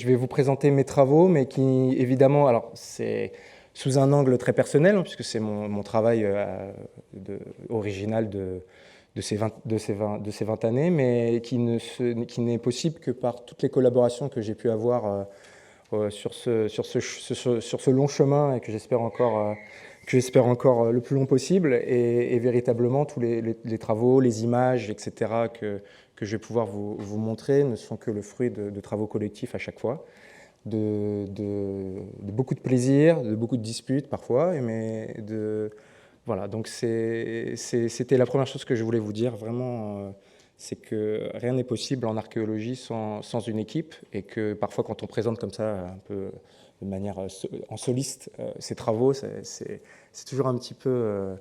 vais vous présenter mes travaux, mais qui, évidemment, alors c'est sous un angle très personnel, hein, puisque c'est mon travail original de ces 20 années, mais qui n'est possible que par toutes les collaborations que j'ai pu avoir sur ce long chemin et que j'espère encore le plus long possible, et véritablement tous les travaux, les images, etc., que je vais pouvoir vous montrer ne sont que le fruit de travaux collectifs à chaque fois, de beaucoup de plaisir, de beaucoup de disputes parfois, mais voilà, donc c'était la première chose que je voulais vous dire, vraiment, c'est que rien n'est possible en archéologie sans une équipe, et que parfois quand on présente comme ça, un peu de manière en soliste, ces travaux, c'est toujours un petit peu,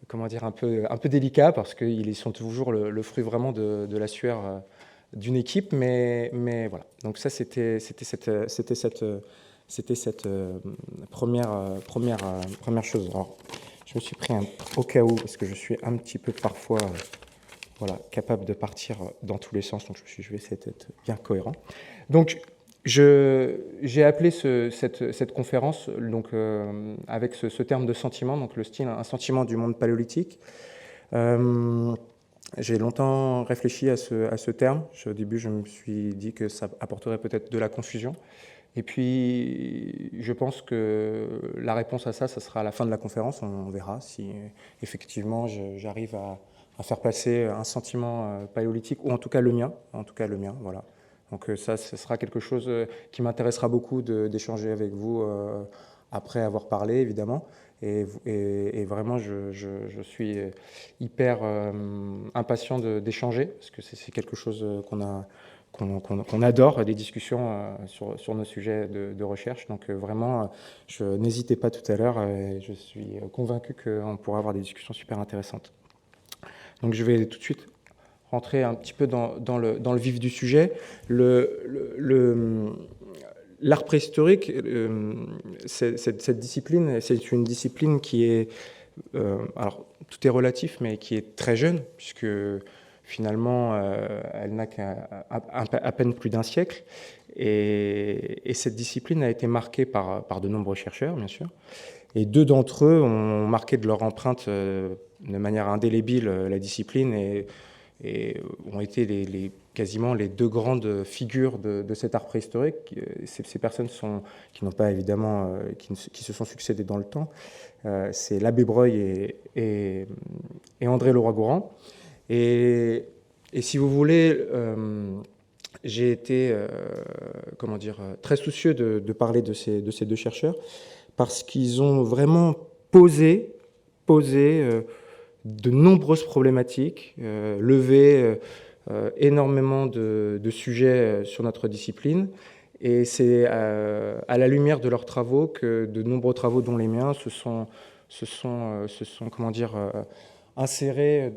comment dire, un peu délicat, parce qu'ils sont toujours le fruit vraiment de la sueur d'une équipe, mais voilà. Donc ça, c'était cette première chose. Alors, je me suis pris au cas où, parce que je suis un petit peu parfois voilà, capable de partir dans tous les sens, donc je vais essayer d'être bien cohérent. Donc, j'ai appelé cette conférence donc, avec ce terme de sentiment, donc le style, un sentiment du monde paléolithique. J'ai longtemps réfléchi à ce terme. Au début, je me suis dit que ça apporterait peut-être de la confusion. Et puis, je pense que la réponse à ça sera à la fin de la conférence. On verra si effectivement j'arrive à faire passer un sentiment paléolithique, ou en tout cas le mien. Voilà. Donc ça, ce sera quelque chose qui m'intéressera beaucoup d'échanger avec vous après avoir parlé, évidemment. Et vraiment, je suis hyper impatient d'échanger, parce que c'est quelque chose qu'on adore, des discussions sur nos sujets de recherche. Donc vraiment, n'hésitez pas tout à l'heure, je suis convaincu qu'on pourra avoir des discussions super intéressantes. Donc je vais tout de suite rentrer un petit peu dans le vif du sujet. L'art préhistorique, cette discipline, c'est une discipline qui est, alors tout est relatif, mais qui est très jeune, puisque finalement, elle n'a qu'à peine plus d'un siècle. Et cette discipline a été marquée par de nombreux chercheurs, bien sûr. Et deux d'entre eux ont marqué de leur empreinte de manière indélébile la discipline et ont été quasiment les deux grandes figures de cet art préhistorique. Ces personnes qui n'ont pas évidemment, qui se sont succédées dans le temps. C'est l'abbé Breuil et André Leroi-Gourhan. Et si vous voulez, j'ai été très soucieux de parler de ces deux chercheurs, parce qu'ils ont vraiment posé de nombreuses problématiques, levé énormément de sujets sur notre discipline. Et c'est à la lumière de leurs travaux que de nombreux travaux, dont les miens, se sont insérés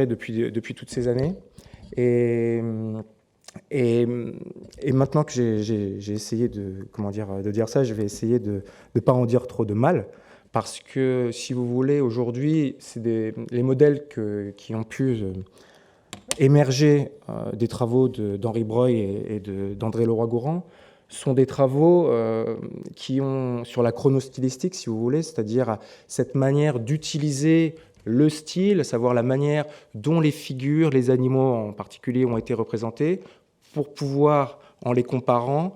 depuis toutes ces années. Et maintenant que j'ai essayé de dire ça, je vais essayer de ne pas en dire trop de mal, parce que, si vous voulez, aujourd'hui, les modèles qui ont pu émerger des travaux d'Henri Breuil et d'André Leroi-Gourhan sont des travaux qui ont, sur la chronostylistique, si vous voulez, c'est-à-dire cette manière d'utiliser le style, à savoir la manière dont les figures, les animaux en particulier, ont été représentés, pour pouvoir, en les comparant,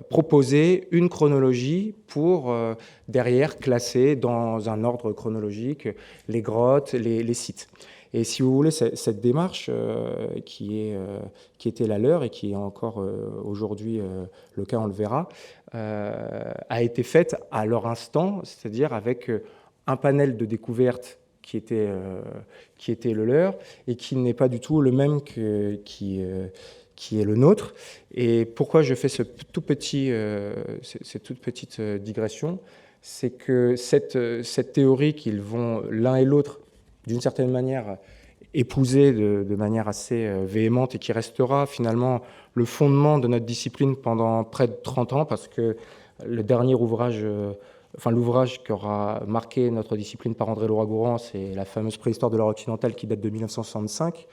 proposer une chronologie pour derrière classer dans un ordre chronologique les grottes, les sites. Et si vous voulez, cette démarche qui était la leur et qui est encore aujourd'hui le cas, on le verra, a été faite à leur instant, c'est-à-dire avec un panel de découvertes qui était le leur et qui n'est pas du tout le même qui est le nôtre. Et pourquoi je fais cette toute petite digression, c'est que cette théorie qu'ils vont l'un et l'autre, d'une certaine manière, épouser de manière assez véhémente, et qui restera finalement le fondement de notre discipline pendant près de 30 ans, parce que le dernier ouvrage, l'ouvrage qui aura marqué notre discipline par André Leroi-Gourhan, c'est la fameuse Préhistoire de l'Europe occidentale, qui date de 1965.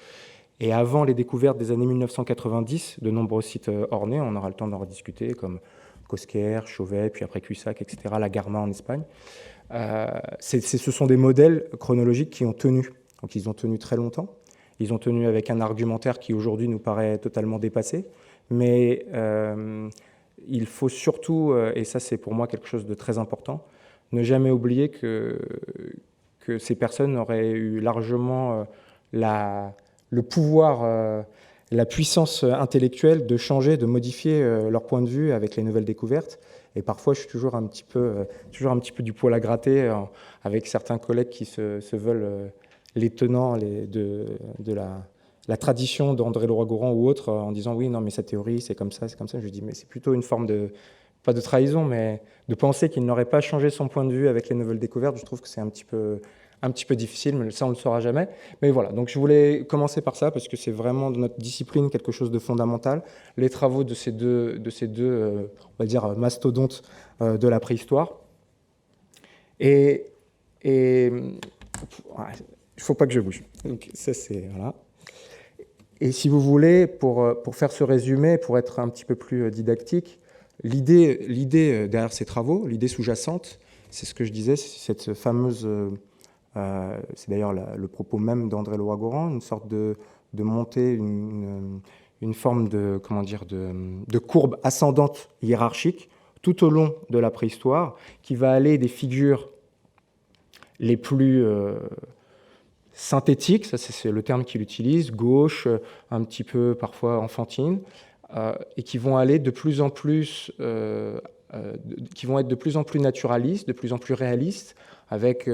Et avant les découvertes des années 1990, de nombreux sites ornés, on aura le temps d'en rediscuter, comme Cosquer, Chauvet, puis après Cussac, etc., la Garma en Espagne. Ce sont des modèles chronologiques qui ont tenu. Donc ils ont tenu très longtemps. Ils ont tenu avec un argumentaire qui aujourd'hui nous paraît totalement dépassé. Mais il faut surtout, et ça c'est pour moi quelque chose de très important, ne jamais oublier que ces personnes auraient eu largement le pouvoir, la puissance intellectuelle de changer, de modifier leur point de vue avec les nouvelles découvertes. Et parfois, je suis toujours un petit peu du poil à gratter avec certains collègues qui se veulent les tenants de la tradition d'André Leroi-Gourhan ou autre, en disant oui, non, mais sa théorie, c'est comme ça, c'est comme ça. Je lui dis, mais c'est plutôt une forme de, pas de trahison, mais de penser qu'il n'aurait pas changé son point de vue avec les nouvelles découvertes. Je trouve que c'est un petit peu difficile, mais ça, on ne le saura jamais. Mais voilà, donc je voulais commencer par ça, parce que c'est vraiment dans notre discipline quelque chose de fondamental. Les travaux de ces deux on va dire, mastodontes de la préhistoire. Et il ne faut pas que je bouge. Donc ça, c'est... Voilà. Et si vous voulez, pour faire ce résumé, pour être un petit peu plus didactique, l'idée derrière ces travaux, l'idée sous-jacente, c'est ce que je disais, c'est cette fameuse... c'est d'ailleurs le propos même d'André Leroi-Gourhan, une sorte de monter une forme de, comment dire, de courbe ascendante hiérarchique tout au long de la préhistoire, qui va aller des figures les plus synthétiques, ça c'est le terme qu'il utilise, gauche, un petit peu parfois enfantine, et qui vont aller de plus en plus, qui vont être de plus en plus naturalistes, de plus en plus réalistes, avec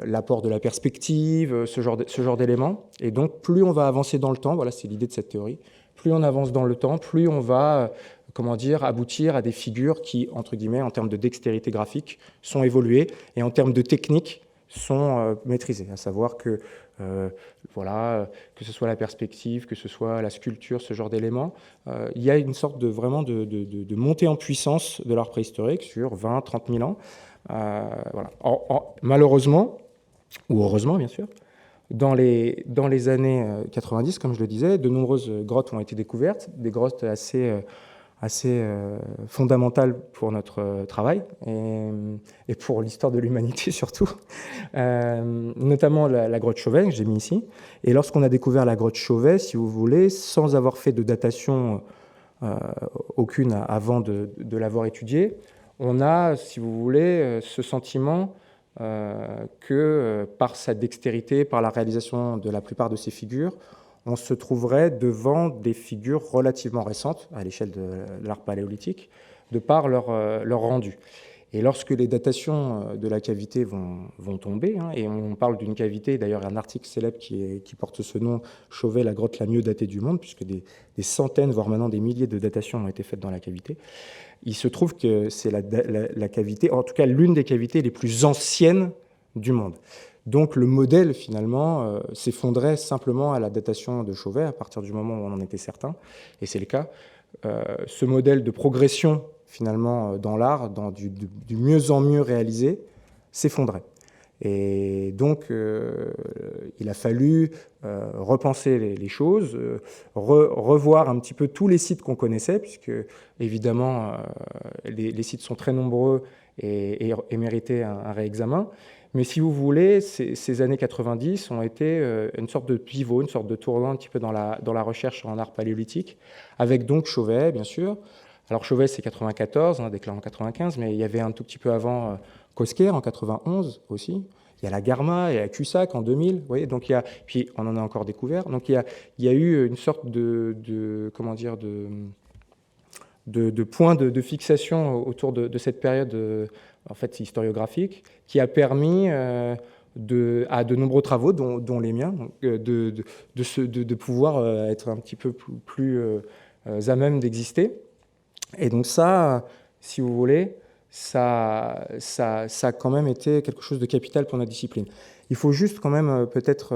l'apport de la perspective, ce genre d'éléments. Et donc, plus on va avancer dans le temps, voilà, c'est l'idée de cette théorie, plus on avance dans le temps, plus on va, comment dire, aboutir à des figures qui, entre guillemets, en termes de dextérité graphique, sont évoluées, et en termes de technique, sont maîtrisées. À savoir que, voilà, que ce soit la perspective, que ce soit la sculpture, ce genre d'éléments, il y a une sorte vraiment de montée en puissance de l'art préhistorique sur 20, 30 000 ans. Voilà. Malheureusement, ou heureusement bien sûr, dans les années 90, comme je le disais, de nombreuses grottes ont été découvertes, des grottes assez fondamentales pour notre travail et pour l'histoire de l'humanité surtout, notamment la grotte Chauvet que j'ai mis ici. Et lorsqu'on a découvert la grotte Chauvet, si vous voulez, sans avoir fait de datation aucune avant de l'avoir étudiée, on a, si vous voulez, ce sentiment que par sa dextérité, par la réalisation de la plupart de ces figures, on se trouverait devant des figures relativement récentes à l'échelle de l'art paléolithique, de par leur rendu. Et lorsque les datations de la cavité vont tomber, et on parle d'une cavité, d'ailleurs il y a un article célèbre qui porte ce nom, Chauvet, la grotte la mieux datée du monde, puisque des centaines, voire maintenant des milliers de datations ont été faites dans la cavité, il se trouve que c'est la cavité, en tout cas l'une des cavités les plus anciennes du monde. Donc le modèle, finalement, s'effondrait simplement à la datation de Chauvet, à partir du moment où on en était certain, et c'est le cas. Ce modèle de progression, finalement, dans l'art, du mieux en mieux réalisé, s'effondrait. Et donc, il a fallu repenser les choses, revoir un petit peu tous les sites qu'on connaissait, puisque, évidemment, les sites sont très nombreux et méritaient un réexamen. Mais si vous voulez, ces années 90 ont été une sorte de pivot, une sorte de tournant un petit peu dans la recherche en art paléolithique, avec donc Chauvet, bien sûr. Alors Chauvet, c'est 94, déclaré en 95, mais il y avait un tout petit peu avant Cosquer, en 91 aussi. Il y a la Garma, il y a Cussac en 2000, vous voyez, donc puis on en a encore découvert. Donc il y a eu une sorte comment dire, de point de fixation autour de cette période en fait, historiographique, qui a permis à de nombreux travaux, dont les miens, de pouvoir être un petit peu plus à même d'exister. Et donc ça, si vous voulez, ça a quand même été quelque chose de capital pour notre discipline. Il faut juste quand même peut-être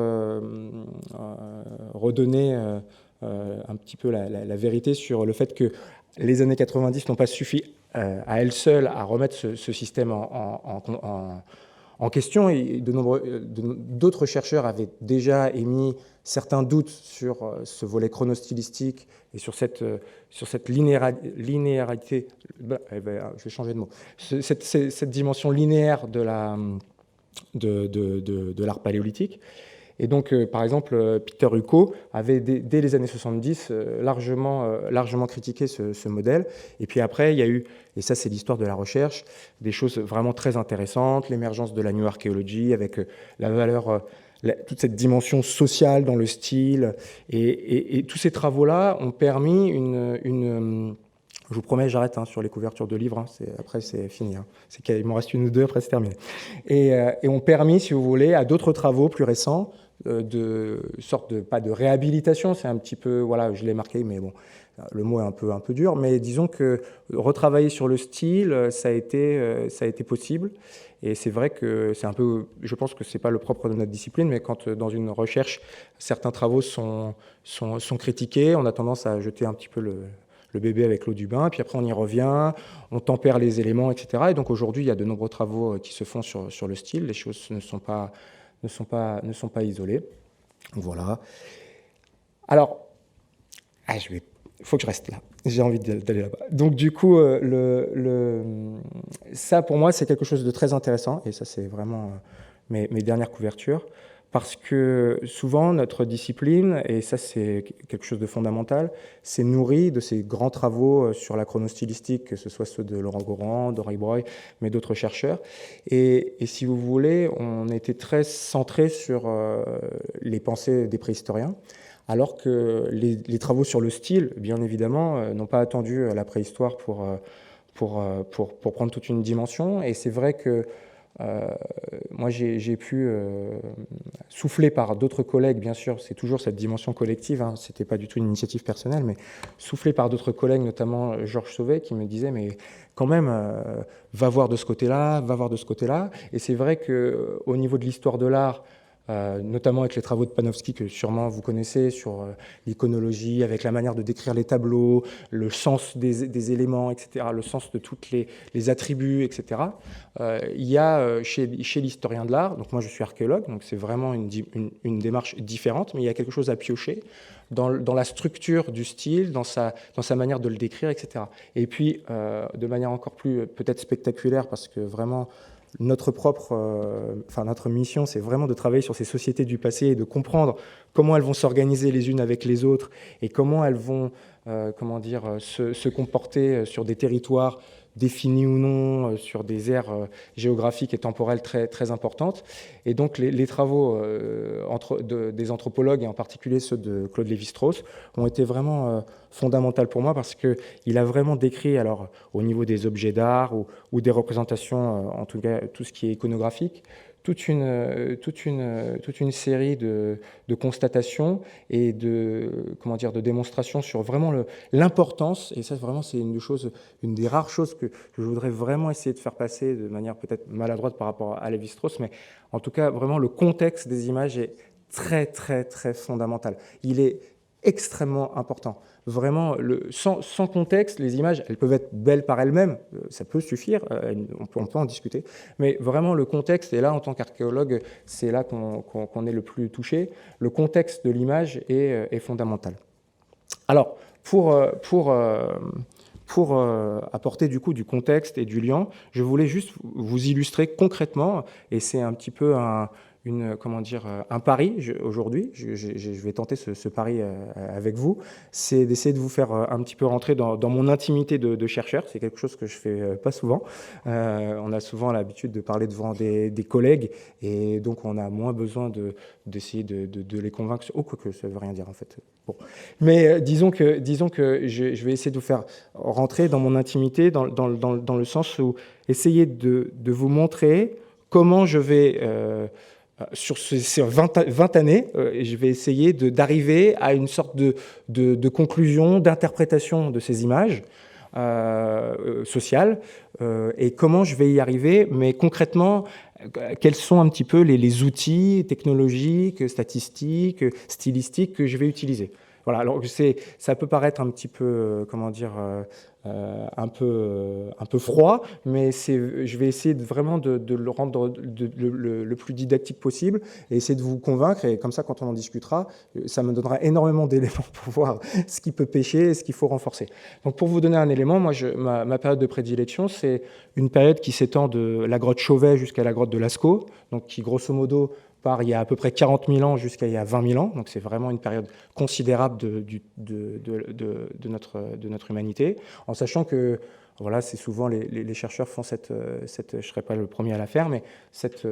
redonner un petit peu la vérité sur le fait que les années 90 n'ont pas suffi à elles seules à remettre ce système en question. Et d'autres chercheurs avaient déjà émis certains doutes sur ce volet chronostylistique et sur cette linéarité, je vais changer de mot, cette dimension linéaire de l'art paléolithique. Et donc, par exemple, Peter Hucko avait, dès les années 70, largement critiqué ce modèle. Et puis après, il y a eu, et ça c'est l'histoire de la recherche, des choses vraiment très intéressantes, l'émergence de la New Archaeology, avec la valeur, toute cette dimension sociale dans le style. Et tous ces travaux-là ont permis je vous promets, j'arrête sur les couvertures de livres. Après, c'est fini. Il m'en reste une ou deux, après c'est terminé. Et ont permis, si vous voulez, à d'autres travaux plus récents, pas de réhabilitation, c'est un petit peu, voilà, je l'ai marqué, mais bon, le mot est un peu dur, mais disons que retravailler sur le style, ça a été possible. Et c'est vrai que c'est un peu, je pense que c'est pas le propre de notre discipline, mais quand dans une recherche, certains travaux sont critiqués, on a tendance à jeter un petit peu le bébé avec l'eau du bain, puis après on y revient, on tempère les éléments, etc. Et donc aujourd'hui, il y a de nombreux travaux qui se font sur le style, les choses ne sont pas isolées. Voilà. Alors, il faut que je reste là. J'ai envie d'aller là-bas. Donc du coup, ça pour moi, c'est quelque chose de très intéressant, et ça c'est vraiment mes dernières couvertures, parce que souvent notre discipline, et ça c'est quelque chose de fondamental, c'est nourri de ces grands travaux sur la chronostylistique, que ce soit ceux de Laurent Gourand, d'Henri Breuil, mais d'autres chercheurs. Et si vous voulez, on était très centré sur les pensées des préhistoriens, alors que les travaux sur le style, bien évidemment, n'ont pas attendu la préhistoire pour prendre toute une dimension. Et c'est vrai que moi, j'ai pu souffler par d'autres collègues, bien sûr, c'est toujours cette dimension collective, c'était pas du tout une initiative personnelle, mais soufflé par d'autres collègues, notamment Georges Sauvet, qui me disait, mais quand même, va voir de ce côté-là, va voir de ce côté-là. Et c'est vrai qu'au niveau de l'histoire de l'art, notamment avec les travaux de Panofsky que sûrement vous connaissez sur l'iconologie, avec la manière de décrire les tableaux, le sens des éléments, etc., le sens de tous les attributs, etc. Il y a chez l'historien de l'art, donc moi je suis archéologue, donc c'est vraiment une démarche différente, mais il y a quelque chose à piocher dans la structure du style, dans sa manière de le décrire, etc. Et puis, de manière encore plus peut-être spectaculaire, parce que vraiment, notre mission, c'est vraiment de travailler sur ces sociétés du passé et de comprendre comment elles vont s'organiser les unes avec les autres et comment elles vont se comporter sur des territoires définis ou non, sur des aires géographiques et temporelles très, très importantes. Et donc les travaux des anthropologues, et en particulier ceux de Claude Lévi-Strauss, ont été vraiment fondamentaux pour moi, parce qu'il a vraiment décrit, alors au niveau des objets d'art ou des représentations, en tout cas tout ce qui est iconographique, toute une série de constatations et de démonstrations sur vraiment l'importance, et ça vraiment c'est une des rares choses que je voudrais vraiment essayer de faire passer de manière peut-être maladroite par rapport à Lévi-Strauss, mais en tout cas vraiment le contexte des images est très très très fondamental. Il est extrêmement important. Vraiment, sans contexte, les images, elles peuvent être belles par elles-mêmes, ça peut suffire, on peut en discuter, mais vraiment le contexte, et là en tant qu'archéologue, c'est là qu'on est le plus touché, le contexte de l'image est fondamental. Alors, pour apporter du coup du contexte et du lien, je voulais juste vous illustrer concrètement, et c'est un petit peu un pari aujourd'hui, je vais tenter ce pari avec vous, c'est d'essayer de vous faire un petit peu rentrer dans mon intimité de chercheur. C'est quelque chose que je fais pas souvent. On a souvent l'habitude de parler devant des collègues, et donc on a moins besoin d'essayer de les convaincre. Oh, quoique ça ne veut rien dire en fait. Bon. Mais disons que je vais essayer de vous faire rentrer dans mon intimité, dans le sens où essayer de vous montrer comment je vais... sur ces 20 années, je vais essayer d'arriver à une sorte de conclusion, d'interprétation de ces images sociales, et comment je vais y arriver, mais concrètement, quels sont un petit peu les outils technologiques, statistiques, stylistiques que je vais utiliser. Voilà, alors ça peut paraître un petit peu, comment dire, un peu froid, mais je vais essayer vraiment de le rendre le plus didactique possible et essayer de vous convaincre. Et comme ça, quand on en discutera, ça me donnera énormément d'éléments pour voir ce qui peut pêcher et ce qu'il faut renforcer. Donc, pour vous donner un élément, moi, ma période de prédilection, c'est une période qui s'étend de la grotte Chauvet jusqu'à la grotte de Lascaux, donc qui, grosso modo, part il y a à peu près 40 000 ans jusqu'à il y a 20 000 ans. Donc, c'est vraiment une période considérable de notre humanité, en sachant que, voilà, c'est souvent les chercheurs font cette, je ne serai pas le premier à la faire, mais cette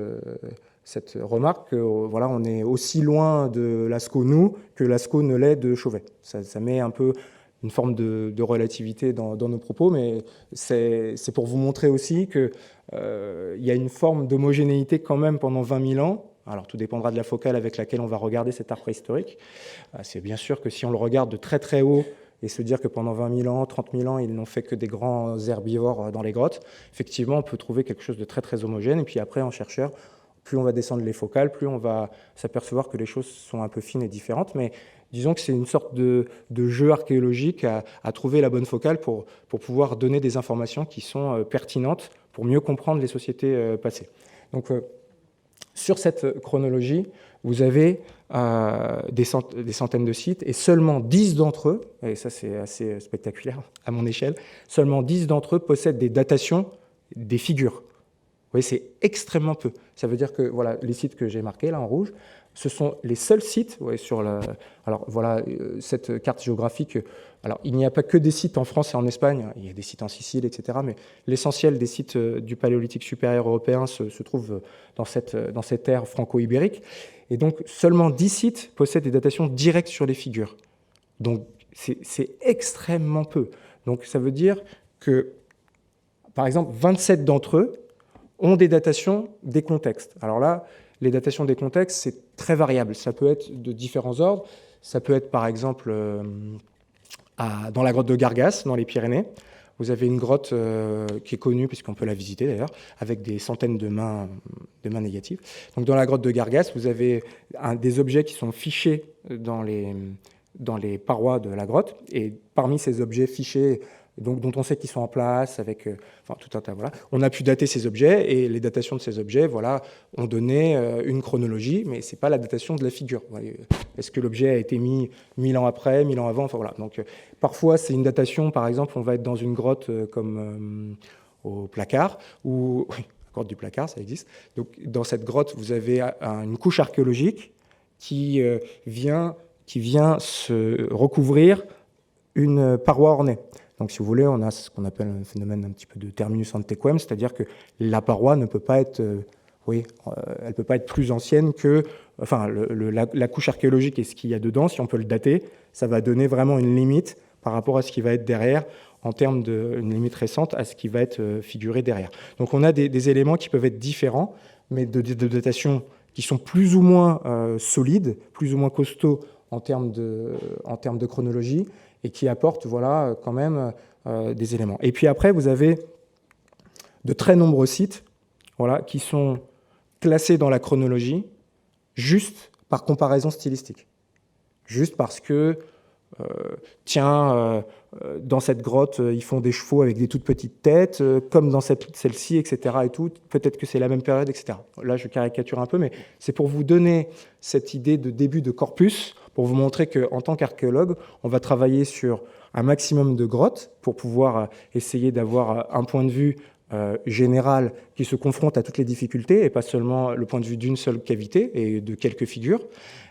remarque que, voilà, on est aussi loin de Lascaux, nous, que Lascaux ne l'est de Chauvet. Ça met un peu une forme de relativité dans nos propos, mais c'est pour vous montrer aussi qu'il y a une forme d'homogénéité quand même pendant 20 000 ans. Alors, tout dépendra de la focale avec laquelle on va regarder cet art préhistorique. C'est bien sûr que si on le regarde de très très haut et se dire que pendant 20 000 ans, 30 000 ans, ils n'ont fait que des grands herbivores dans les grottes, effectivement, on peut trouver quelque chose de très très homogène. Et puis après, en chercheur, plus on va descendre les focales, plus on va s'apercevoir que les choses sont un peu fines et différentes. Mais disons que c'est une sorte de jeu archéologique à trouver la bonne focale pour pouvoir donner des informations qui sont pertinentes pour mieux comprendre les sociétés passées. Donc, sur cette chronologie, vous avez des centaines de sites et seulement 10 d'entre eux, et ça c'est assez spectaculaire à mon échelle, seulement 10 d'entre eux possèdent des datations des figures. Vous voyez, c'est extrêmement peu. Ça veut dire que voilà, les sites que j'ai marqués là en rouge, ce sont les seuls sites, ouais, alors voilà, cette carte géographique, alors il n'y a pas que des sites en France et en Espagne, il y a des sites en Sicile, etc., mais l'essentiel des sites du Paléolithique supérieur européen se trouve dans cette ère franco-ibérique, et donc seulement 10 sites possèdent des datations directes sur les figures. Donc c'est extrêmement peu. Donc ça veut dire que, par exemple, 27 d'entre eux ont des datations des contextes. Alors là, les datations des contextes, c'est très variable. Ça peut être de différents ordres. Ça peut être, par exemple, dans la grotte de Gargas, dans les Pyrénées. Vous avez une grotte qui est connue, puisqu'on peut la visiter d'ailleurs, avec des centaines de mains négatives. Donc dans la grotte de Gargas, vous avez des objets qui sont fichés dans les parois de la grotte. Et parmi ces objets fichés, donc, dont on sait qu'ils sont en place, avec enfin, tout un tas, voilà. On a pu dater ces objets, et les datations de ces objets, voilà, ont donné une chronologie, mais ce n'est pas la datation de la figure. Est-ce que l'objet a été mis 1000 ans après, 1000 ans avant, enfin, voilà. Donc, parfois, c'est une datation, par exemple, on va être dans une grotte comme au Placard, ou oui, la grotte du Placard, ça existe. Donc, dans cette grotte, vous avez une couche archéologique qui vient se recouvrir une paroi ornée. Donc, si vous voulez, on a ce qu'on appelle un phénomène un petit peu de terminus ante quem, c'est-à-dire que la paroi ne peut pas être, elle peut pas être plus ancienne que, enfin, la couche archéologique et ce qu'il y a dedans. Si on peut le dater, ça va donner vraiment une limite par rapport à ce qui va être derrière, en termes d'une limite récente à ce qui va être figuré derrière. Donc, on a des éléments qui peuvent être différents, mais de datation qui sont plus ou moins solides, plus ou moins costauds en termes de chronologie, et qui apportent, voilà, quand même des éléments. Et puis après, vous avez de très nombreux sites, voilà, qui sont classés dans la chronologie juste par comparaison stylistique. Juste parce que, dans cette grotte, ils font des chevaux avec des toutes petites têtes, comme dans celle-ci, etc. Et tout. Peut-être que c'est la même période, etc. Là, je caricature un peu, mais c'est pour vous donner cette idée de début de corpus, pour vous montrer qu'en tant qu'archéologue, on va travailler sur un maximum de grottes pour pouvoir essayer d'avoir un point de vue général qui se confronte à toutes les difficultés et pas seulement le point de vue d'une seule cavité et de quelques figures.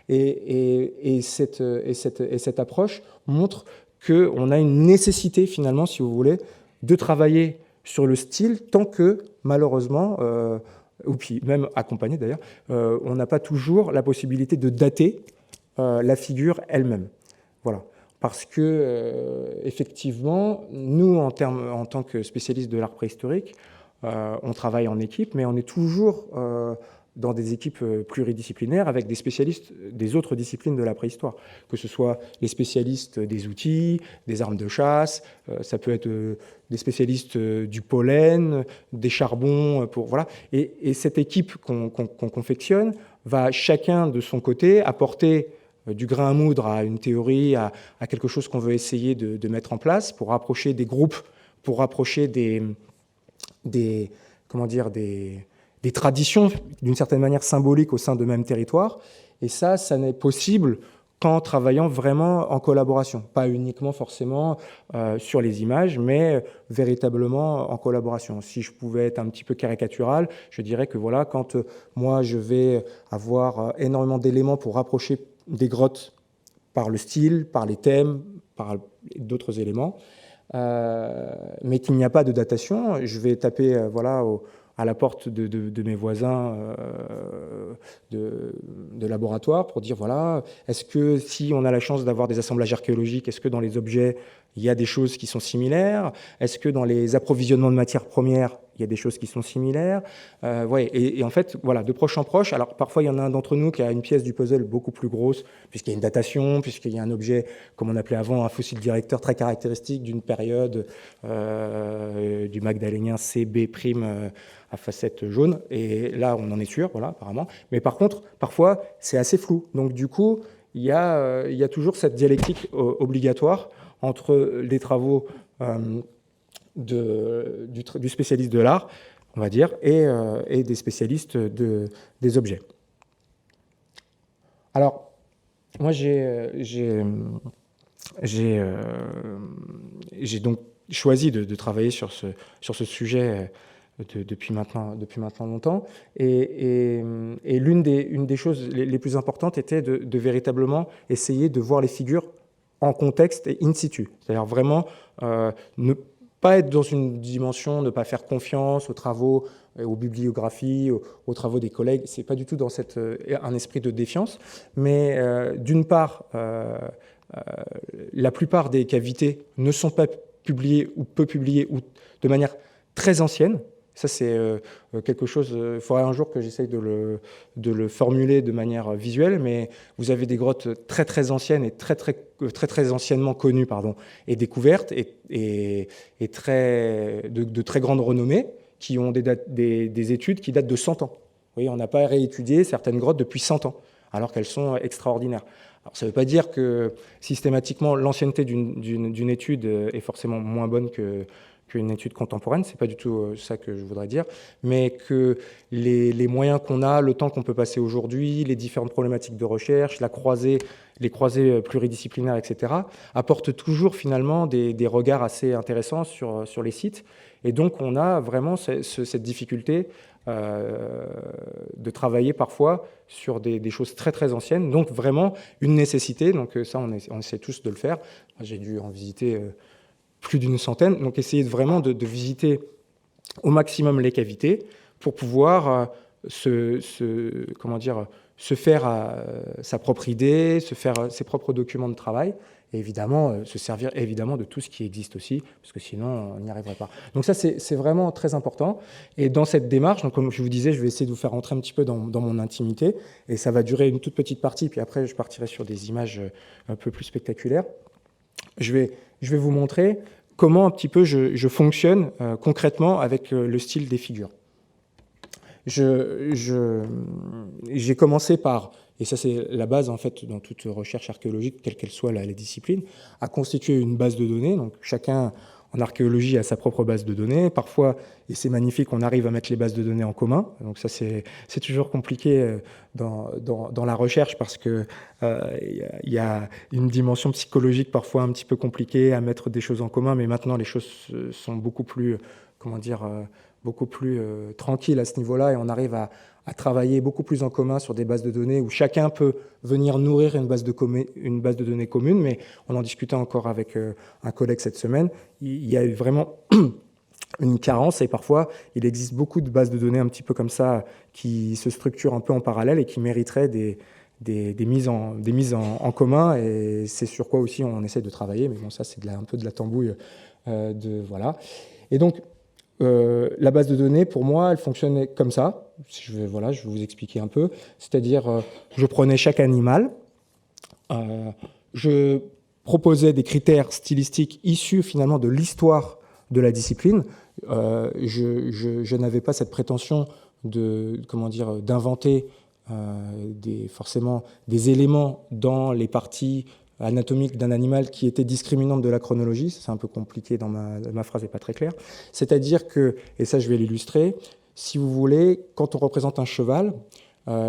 Et cette approche montre qu'on a une nécessité, finalement, si vous voulez, de travailler sur le style tant que, malheureusement, ou puis même accompagné d'ailleurs, on n'a pas toujours la possibilité de dater la figure elle-même. Voilà. Parce que, effectivement, nous, en tant que spécialistes de l'art préhistorique, on travaille en équipe, mais on est toujours dans des équipes pluridisciplinaires avec des spécialistes des autres disciplines de la préhistoire, que ce soit les spécialistes des outils, des armes de chasse, ça peut être des spécialistes du pollen, des charbons, voilà. Et cette équipe qu'on confectionne va chacun de son côté apporter du grain à moudre à une théorie, à quelque chose qu'on veut essayer de mettre en place pour rapprocher des groupes, pour rapprocher comment dire, des traditions d'une certaine manière symboliques au sein de même territoire. Et ça n'est possible qu'en travaillant vraiment en collaboration, pas uniquement forcément sur les images, mais véritablement en collaboration. Si je pouvais être un petit peu caricatural, je dirais que voilà, quand moi je vais avoir énormément d'éléments pour rapprocher des grottes par le style, par les thèmes, par d'autres éléments, mais qu'il n'y a pas de datation, je vais taper à la porte de mes voisins de laboratoire pour dire, voilà, est-ce que si on a la chance d'avoir des assemblages archéologiques, est-ce que dans les objets, il y a des choses qui sont similaires? Est-ce que dans les approvisionnements de matières premières, il y a des choses qui sont similaires? Et en fait, voilà, de proche en proche, alors parfois il y en a un d'entre nous qui a une pièce du puzzle beaucoup plus grosse, puisqu'il y a une datation, puisqu'il y a un objet, comme on appelait avant, un fossile directeur très caractéristique d'une période du Magdalénien CB' à facette jaune, et là on en est sûr, voilà, apparemment. Mais par contre, parfois c'est assez flou. Donc du coup, il y a toujours cette dialectique obligatoire entre les travaux du spécialiste de l'art, on va dire, et des spécialistes des objets. Alors, moi j'ai donc choisi de travailler sur ce sujet depuis maintenant longtemps. Et une des choses les plus importantes était de véritablement essayer de voir les figures en contexte et in situ. C'est-à-dire vraiment ne pas être dans une dimension, ne pas faire confiance aux travaux, aux bibliographies, aux travaux des collègues. C'est pas du tout dans un esprit de défiance. Mais d'une part, la plupart des cavités ne sont pas publiées ou peu publiées ou de manière très ancienne. Ça, c'est quelque chose, il faudrait un jour que j'essaye de le formuler de manière visuelle, mais vous avez des grottes très très anciennes et très anciennement connues, et découvertes, et de très grande renommée, qui ont des études qui datent de 100 ans. Vous voyez, on n'a pas réétudié certaines grottes depuis 100 ans, alors qu'elles sont extraordinaires. Alors, ça ne veut pas dire que systématiquement l'ancienneté d'une étude est forcément moins bonne qu'une étude contemporaine, c'est pas du tout ça que je voudrais dire, mais que les moyens qu'on a, le temps qu'on peut passer aujourd'hui, les différentes problématiques de recherche, les croisées pluridisciplinaires, etc., apportent toujours finalement des regards assez intéressants sur les sites. Et donc on a vraiment cette difficulté de travailler parfois sur des choses très très anciennes, donc vraiment une nécessité, donc ça on essaie tous de le faire. J'ai dû en visiter plus d'une centaine, donc essayer vraiment de visiter au maximum les cavités pour pouvoir se faire sa propre idée, se faire ses propres documents de travail, et évidemment se servir évidemment de tout ce qui existe aussi, parce que sinon on n'y arriverait pas. Donc ça c'est vraiment très important, et dans cette démarche, donc comme je vous disais, je vais essayer de vous faire rentrer un petit peu dans mon intimité, et ça va durer une toute petite partie, puis après je partirai sur des images un peu plus spectaculaires. Je vais vous montrer comment un petit peu je fonctionne concrètement avec le style des figures. J'ai commencé par, et ça c'est la base en fait dans toute recherche archéologique, quelle qu'elle soit la discipline, à constituer une base de données. Donc chacun en archéologie a sa propre base de données. Parfois, et c'est magnifique, on arrive à mettre les bases de données en commun. Donc ça c'est toujours compliqué dans la recherche parce que il y a une dimension psychologique parfois un petit peu compliquée à mettre des choses en commun, mais maintenant les choses sont beaucoup plus, tranquilles à ce niveau-là, et on arrive à travailler beaucoup plus en commun sur des bases de données où chacun peut venir nourrir une base de données commune, mais on en discutait encore avec un collègue cette semaine. Il y a vraiment une carence, et parfois il existe beaucoup de bases de données un petit peu comme ça qui se structurent un peu en parallèle et qui mériteraient des mises en commun, et c'est sur quoi aussi on essaie de travailler, mais bon, ça c'est un peu de la tambouille voilà. Et donc la base de données, pour moi, elle fonctionnait comme ça. Je vais vous expliquer un peu. C'est-à-dire, je prenais chaque animal, je proposais des critères stylistiques issus finalement de l'histoire de la discipline. Je n'avais pas cette prétention d'inventer forcément des éléments dans les parties anatomiques d'un animal qui étaient discriminantes de la chronologie. C'est un peu compliqué dans ma phrase n'est pas très claire. C'est-à-dire que, et ça je vais l'illustrer, si vous voulez, quand on représente un cheval,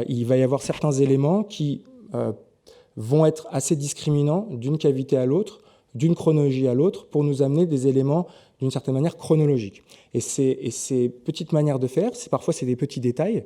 il va y avoir certains éléments qui vont être assez discriminants d'une cavité à l'autre, d'une chronologie à l'autre, pour nous amener des éléments d'une certaine manière chronologiques. Et ces petites manières de faire, parfois c'est des petits détails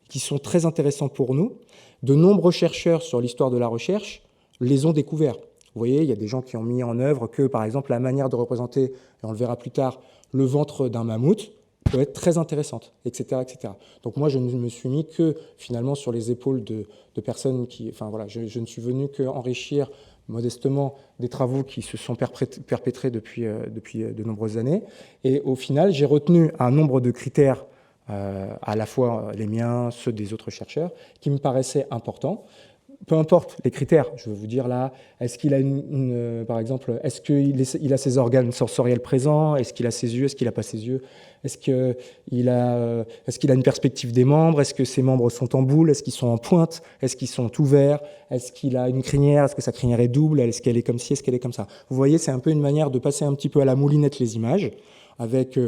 qui sont très intéressants pour nous. De nombreux chercheurs sur l'histoire de la recherche les ont découverts. Vous voyez, il y a des gens qui ont mis en œuvre que, par exemple, la manière de représenter, et on le verra plus tard, le ventre d'un mammouth peut être très intéressante, etc., etc. Donc moi, je ne me suis mis que, finalement, sur les épaules de personnes qui... Enfin voilà, je ne suis venu qu'enrichir modestement des travaux qui se sont perpétrés depuis de nombreuses années. Et au final, j'ai retenu un nombre de critères, à la fois les miens, ceux des autres chercheurs, qui me paraissaient importants. Peu importe les critères, je veux vous dire là, est-ce qu'il a par exemple, est-ce qu'il a ses organes sensoriels présents, est-ce qu'il a ses yeux, est-ce qu'il n'a pas ses yeux, est-ce qu'il a une perspective des membres, est-ce que ses membres sont en boule, est-ce qu'ils sont en pointe, est-ce qu'ils sont ouverts, est-ce qu'il a une crinière, est-ce que sa crinière est double, est-ce qu'elle est comme ci, est-ce qu'elle est comme ça. Vous voyez, c'est un peu une manière de passer un petit peu à la moulinette les images, avec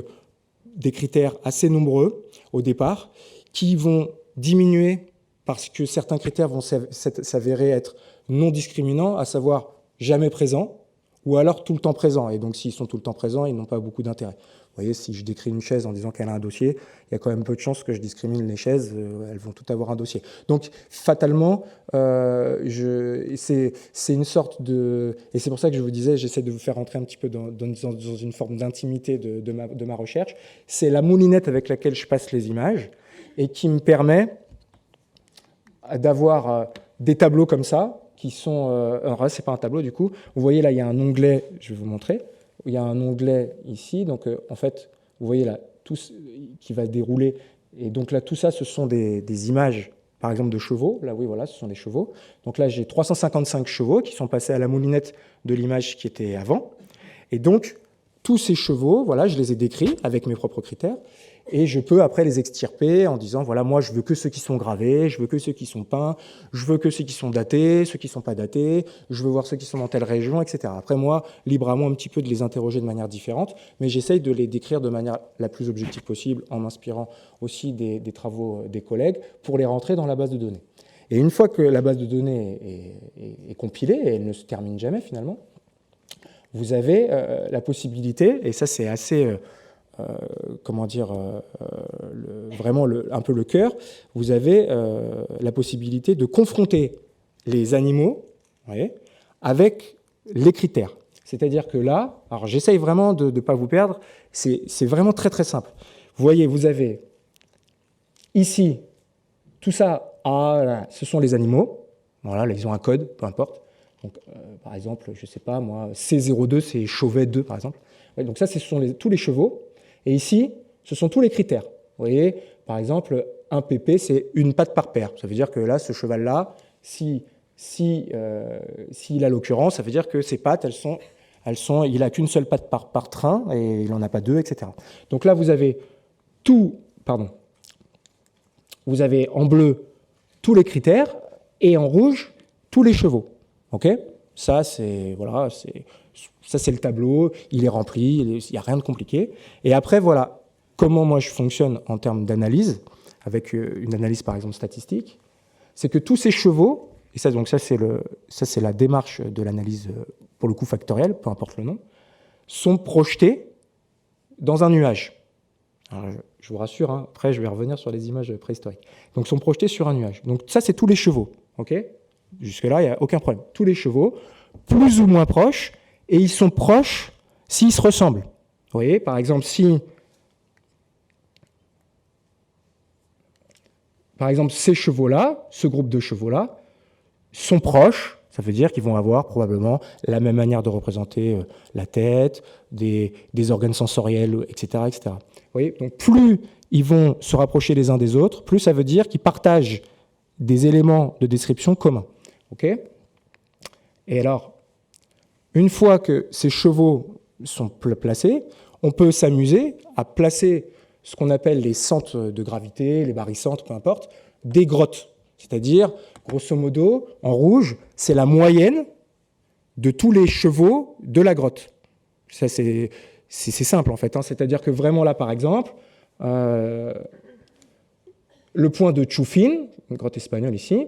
des critères assez nombreux au départ, qui vont diminuer parce que certains critères vont s'avérer être non discriminants, à savoir jamais présents, ou alors tout le temps présents. Et donc, s'ils sont tout le temps présents, ils n'ont pas beaucoup d'intérêt. Vous voyez, si je décris une chaise en disant qu'elle a un dossier, il y a quand même peu de chances que je discrimine les chaises, elles vont toutes avoir un dossier. Donc, fatalement, c'est une sorte de... Et c'est pour ça que je vous disais, j'essaie de vous faire rentrer un petit peu dans une forme d'intimité de ma recherche. C'est la moulinette avec laquelle je passe les images, et qui me permet d'avoir des tableaux comme ça, qui sont... alors là, ce n'est pas un tableau, du coup. Vous voyez, là, il y a un onglet, je vais vous montrer. Il y a un onglet ici. Donc, en fait, vous voyez là, tout qui va dérouler. Et donc là, tout ça, ce sont des images, par exemple, de chevaux. Là, oui, voilà, ce sont des chevaux. Donc là, j'ai 355 chevaux qui sont passés à la moulinette de l'image qui était avant. Et donc, tous ces chevaux, voilà, je les ai décrits avec mes propres critères. Et je peux après les extirper en disant, voilà, moi, je veux que ceux qui sont gravés, je veux que ceux qui sont peints, je veux que ceux qui sont datés, ceux qui ne sont pas datés, je veux voir ceux qui sont dans telle région, etc. Après, moi, libre à moi un petit peu de les interroger de manière différente, mais j'essaye de les décrire de manière la plus objective possible en m'inspirant aussi des travaux des collègues pour les rentrer dans la base de données. Et une fois que la base de données est compilée, et elle ne se termine jamais finalement, vous avez la possibilité, et ça c'est assez... comment dire, vraiment un peu le cœur, vous avez la possibilité de confronter les animaux, voyez, avec les critères. C'est-à-dire que là, alors j'essaye vraiment de ne pas vous perdre, c'est vraiment très très simple. Vous voyez, vous avez ici, tout ça, là, ce sont les animaux, voilà, là, ils ont un code, peu importe. Donc, par exemple, je ne sais pas, moi, C02, c'est Chauvet 2, par exemple. Ouais, donc ça, ce sont tous les chevaux. Et ici, ce sont tous les critères. Vous voyez, par exemple, un PP, c'est une patte par paire. Ça veut dire que là, ce cheval-là, s'il a l'occurrence, ça veut dire que ses pattes, il n'a qu'une seule patte par train, et il n'en a pas deux, etc. Donc là, vous avez vous avez en bleu tous les critères, et en rouge, tous les chevaux. OK ? Ça, c'est le tableau, il est rempli, il n'y a rien de compliqué. Et après, voilà comment moi je fonctionne en termes d'analyse, avec une analyse par exemple statistique, c'est que tous ces chevaux, et ça, donc ça c'est la démarche de l'analyse pour le coup factorielle, peu importe le nom, sont projetés dans un nuage. Alors, je vous rassure, hein, après je vais revenir sur les images préhistoriques. Donc sont projetés sur un nuage. Donc ça c'est tous les chevaux, ok ? Jusque-là, il n'y a aucun problème. Tous les chevaux, plus ou moins proches, et ils sont proches s'ils se ressemblent. Vous voyez, par exemple, si ces chevaux-là, ce groupe de chevaux-là, sont proches, ça veut dire qu'ils vont avoir probablement la même manière de représenter la tête, des organes sensoriels, etc., etc. Vous voyez, donc plus ils vont se rapprocher les uns des autres, plus ça veut dire qu'ils partagent des éléments de description communs. Okay ? Et alors, une fois que ces chevaux sont placés, on peut s'amuser à placer ce qu'on appelle les centres de gravité, les barycentres, peu importe, des grottes. C'est-à-dire, grosso modo, en rouge, c'est la moyenne de tous les chevaux de la grotte. Ça, c'est simple, en fait. Hein. C'est-à-dire que vraiment, là, par exemple, le point de Choufine, une grotte espagnole ici,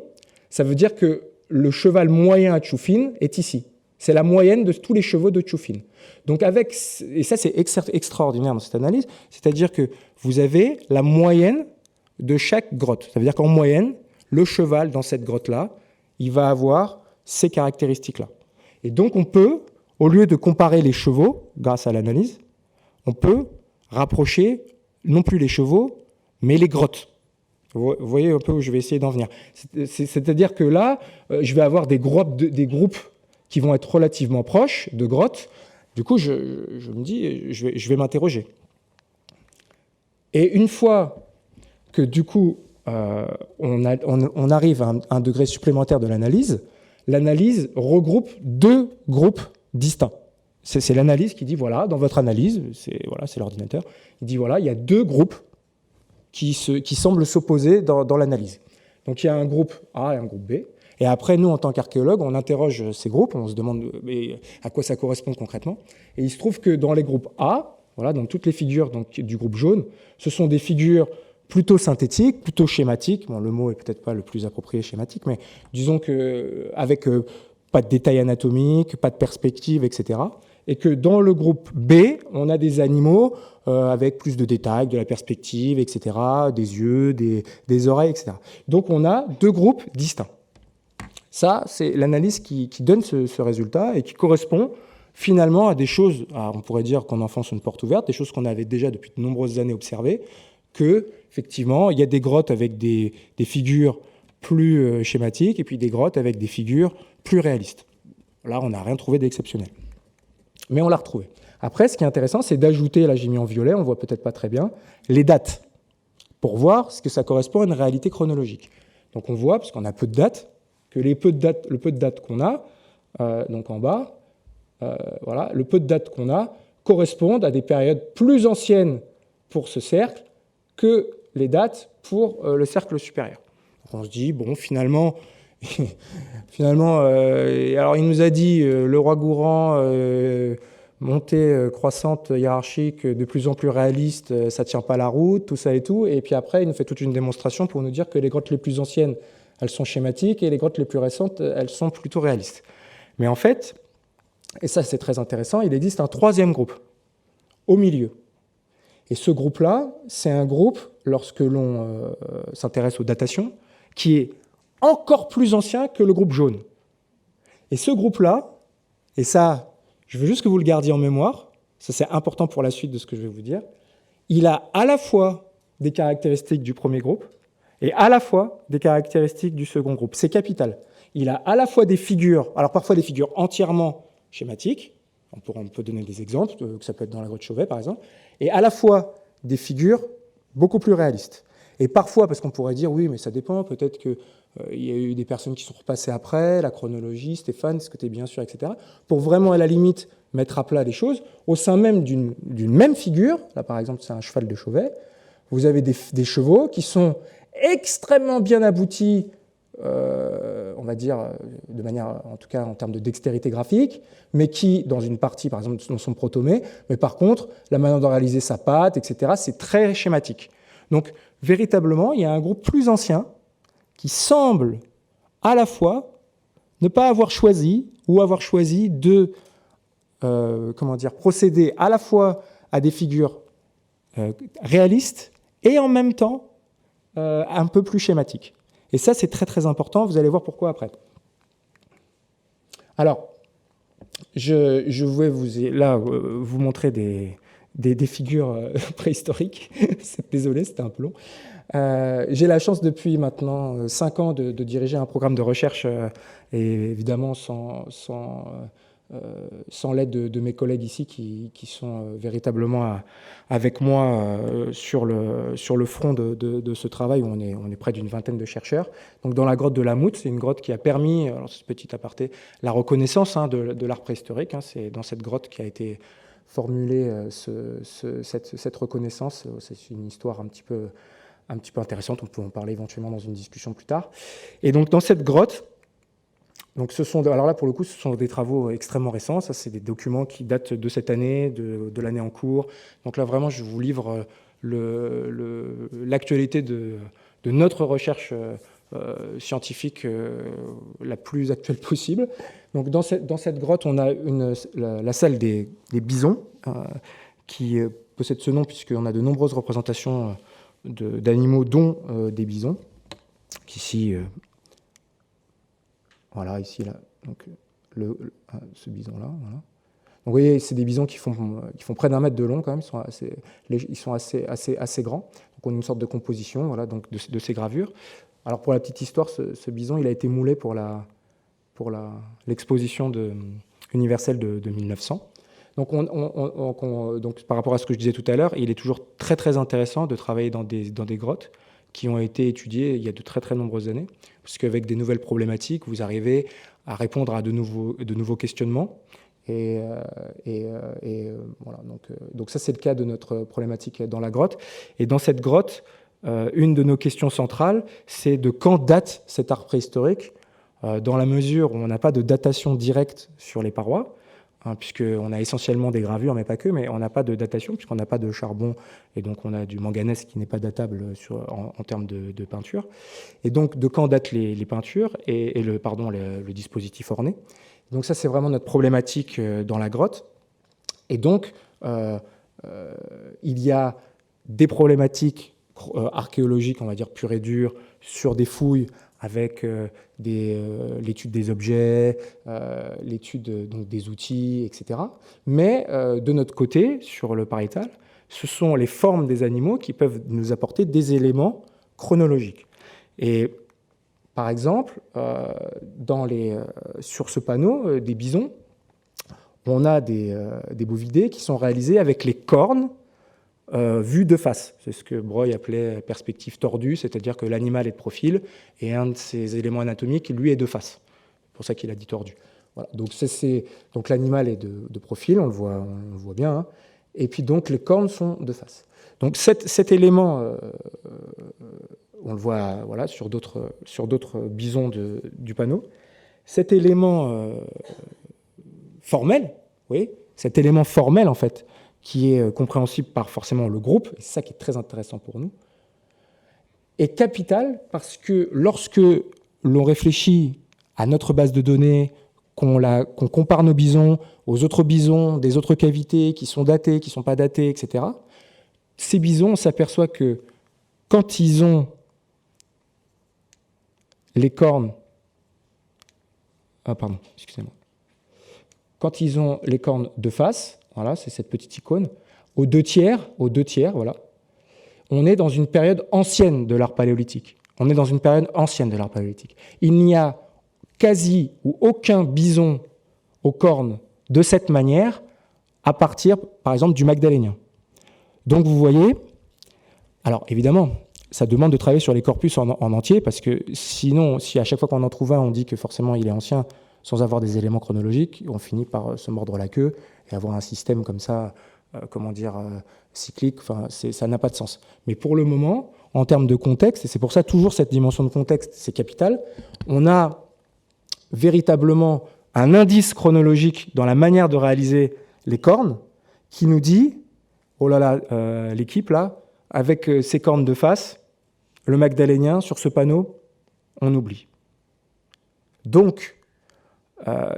ça veut dire que le cheval moyen à Choufine est ici. C'est la moyenne de tous les chevaux de Choufine. Donc et ça c'est extraordinaire dans cette analyse, c'est-à-dire que vous avez la moyenne de chaque grotte. Ça veut dire qu'en moyenne, le cheval dans cette grotte-là, il va avoir ces caractéristiques-là. Et donc on peut, au lieu de comparer les chevaux, grâce à l'analyse, on peut rapprocher non plus les chevaux, mais les grottes. Vous voyez un peu où je vais essayer d'en venir. C'est-à-dire que là, je vais avoir des groupes qui vont être relativement proches de grottes. Du coup, je me dis, je vais m'interroger. Et une fois que, du coup, on arrive à un degré supplémentaire de l'analyse regroupe deux groupes distincts. C'est l'analyse qui dit, voilà, dans votre analyse, c'est l'ordinateur, il dit, voilà, il y a deux groupes qui semblent s'opposer dans l'analyse. Donc il y a un groupe A et un groupe B. Et après, nous, en tant qu'archéologues, on interroge ces groupes, on se demande à quoi ça correspond concrètement. Et il se trouve que dans les groupes A, voilà, donc toutes les figures du groupe jaune, ce sont des figures plutôt synthétiques, plutôt schématiques. Bon, le mot est peut-être pas le plus approprié, schématique, mais disons qu'avec pas de détails anatomiques, pas de perspective, etc. Et que dans le groupe B, on a des animaux avec plus de détails, de la perspective, etc., des yeux, des oreilles, etc. Donc on a deux groupes distincts. Ça, c'est l'analyse qui donne ce résultat et qui correspond finalement à des choses, on pourrait dire qu'on enfonce une porte ouverte, des choses qu'on avait déjà depuis de nombreuses années observées, que effectivement, il y a des grottes avec des figures plus schématiques et puis des grottes avec des figures plus réalistes. Là, on n'a rien trouvé d'exceptionnel. Mais on l'a retrouvé. Après, ce qui est intéressant, c'est d'ajouter, là j'ai mis en violet, on ne voit peut-être pas très bien, les dates, pour voir ce que ça correspond à une réalité chronologique. Donc on voit, parce qu'on a peu de dates, que le peu de dates qu'on a, donc en bas, voilà, le peu de dates qu'on a correspondent à des périodes plus anciennes pour ce cercle que les dates pour le cercle supérieur. Donc on se dit, bon, finalement, alors il nous a dit, le roi Gourand, montée croissante hiérarchique de plus en plus réaliste, ça ne tient pas la route, tout ça et tout. Et puis après, il nous fait toute une démonstration pour nous dire que les grottes les plus anciennes, elles sont schématiques et les grottes les plus récentes, elles sont plutôt réalistes. Mais en fait, et ça c'est très intéressant, il existe un troisième groupe, au milieu. Et ce groupe-là, c'est un groupe, lorsque l'on s'intéresse aux datations, qui est encore plus ancien que le groupe jaune. Et ce groupe-là, et ça, je veux juste que vous le gardiez en mémoire, ça c'est important pour la suite de ce que je vais vous dire, il a à la fois des caractéristiques du premier groupe et à la fois des caractéristiques du second groupe. C'est capital. Il a à la fois des figures, alors parfois des figures entièrement schématiques, on peut donner des exemples, que ça peut être dans la grotte Chauvet par exemple, et à la fois des figures beaucoup plus réalistes. Et parfois, parce qu'on pourrait dire, oui, mais ça dépend, peut-être qu'il y a eu des personnes qui sont repassées après, la chronologie, Stéphane, est-ce que tu es bien sûr, etc. Pour vraiment, à la limite, mettre à plat les choses, au sein même d'une même figure, là par exemple c'est un cheval de Chauvet, vous avez des chevaux qui sont extrêmement bien aboutis, on va dire, de manière, en tout cas en termes de dextérité graphique, mais qui, dans une partie, par exemple, sont protomés, mais par contre, la manière de réaliser sa patte, etc., c'est très schématique. Donc, véritablement, il y a un groupe plus ancien qui semble, à la fois, ne pas avoir choisi, ou avoir choisi de, procéder à la fois à des figures réalistes, et en même temps, un peu plus schématiques. Et ça, c'est très très important, vous allez voir pourquoi après. Alors, je vais vous montrer des figures préhistoriques. Désolé, c'était un peu long. J'ai la chance depuis maintenant 5 ans de diriger un programme de recherche, et évidemment sans l'aide de mes collègues ici qui sont véritablement avec moi sur le front de ce travail où on est près d'une vingtaine de chercheurs. Donc dans la grotte de la Moute, c'est une grotte qui a permis, alors c'est petit aparté, la reconnaissance de l'art préhistorique. C'est dans cette grotte qui a été formulée cette reconnaissance. C'est une histoire un petit peu un petit peu intéressantes. On peut en parler éventuellement dans une discussion plus tard. Et donc, dans cette grotte, donc alors là, pour le coup, ce sont des travaux extrêmement récents. Ça, c'est des documents qui datent de cette année, de l'année en cours. Donc là, vraiment, je vous livre l'actualité de notre recherche scientifique la plus actuelle possible. Donc dans cette grotte, on a la salle des bisons, qui possède ce nom puisqu'on a de nombreuses représentations d'animaux, dont des bisons, qu'ici, voilà, ici, là, donc, ce bison-là, voilà. Donc vous voyez, c'est des bisons qui font près d'1 mètre de long quand même, ils sont assez grands. Donc on a une sorte de composition, voilà, donc de ces gravures. Alors pour la petite histoire, ce bison, il a été moulé pour l'exposition universelle de 1900. Donc, donc par rapport à ce que je disais tout à l'heure, il est toujours très très intéressant de travailler dans des grottes qui ont été étudiées il y a de très très nombreuses années, parce qu'avec des nouvelles problématiques, vous arrivez à répondre à de nouveaux questionnements. Et voilà, donc ça c'est le cas de notre problématique dans la grotte. Et dans cette grotte, une de nos questions centrales, c'est de quand date cet art préhistorique, dans la mesure où on n'a pas de datation directe sur les parois, puisqu'on a essentiellement des gravures, mais pas que, mais on n'a pas de datation, puisqu'on n'a pas de charbon, et donc on a du manganèse qui n'est pas datable en termes de peinture. Et donc, de quand datent les peintures et le dispositif orné. Donc ça, c'est vraiment notre problématique dans la grotte. Et donc, il y a des problématiques archéologiques, on va dire pures et dures, sur des fouilles, avec l'étude des objets, l'étude donc, des outils, etc. Mais de notre côté, sur le pariétal, ce sont les formes des animaux qui peuvent nous apporter des éléments chronologiques. Et par exemple, sur ce panneau des bisons, on a des bovidés qui sont réalisés avec les cornes vues de face. C'est ce que Breuil appelait perspective tordue, c'est-à-dire que l'animal est de profil et un de ses éléments anatomiques, lui, est de face. C'est pour ça qu'il a dit tordu. Voilà. Donc l'animal est de profil, on le voit bien, hein. Et puis donc les cornes sont de face. Donc cet élément, on le voit voilà, sur d'autres bisons du panneau. Cet élément formel, oui, cet élément formel en fait, qui est compréhensible par forcément le groupe, et c'est ça qui est très intéressant pour nous, est capital parce que lorsque l'on réfléchit à notre base de données, qu'on compare nos bisons aux autres bisons des autres cavités qui sont datés, qui ne sont pas datés, etc., ces bisons, on s'aperçoit que quand ils ont les cornes... Ah, pardon, excusez-moi. Quand ils ont les cornes de face, voilà, c'est cette petite icône, aux deux tiers, voilà, on est dans une période ancienne de l'art paléolithique. Il n'y a quasi ou aucun bison aux cornes de cette manière à partir, par exemple, du Magdalénien. Donc vous voyez, alors évidemment, ça demande de travailler sur les corpus en entier, parce que sinon, si à chaque fois qu'on en trouve un, on dit que forcément il est ancien, sans avoir des éléments chronologiques, on finit par se mordre la queue et avoir un système comme ça, cyclique, enfin, ça n'a pas de sens. Mais pour le moment, en termes de contexte, et c'est pour ça toujours cette dimension de contexte, c'est capital, on a véritablement un indice chronologique dans la manière de réaliser les cornes qui nous dit, oh là là, l'équipe là, avec ses cornes de face, le Magdalénien, sur ce panneau, on oublie. Donc,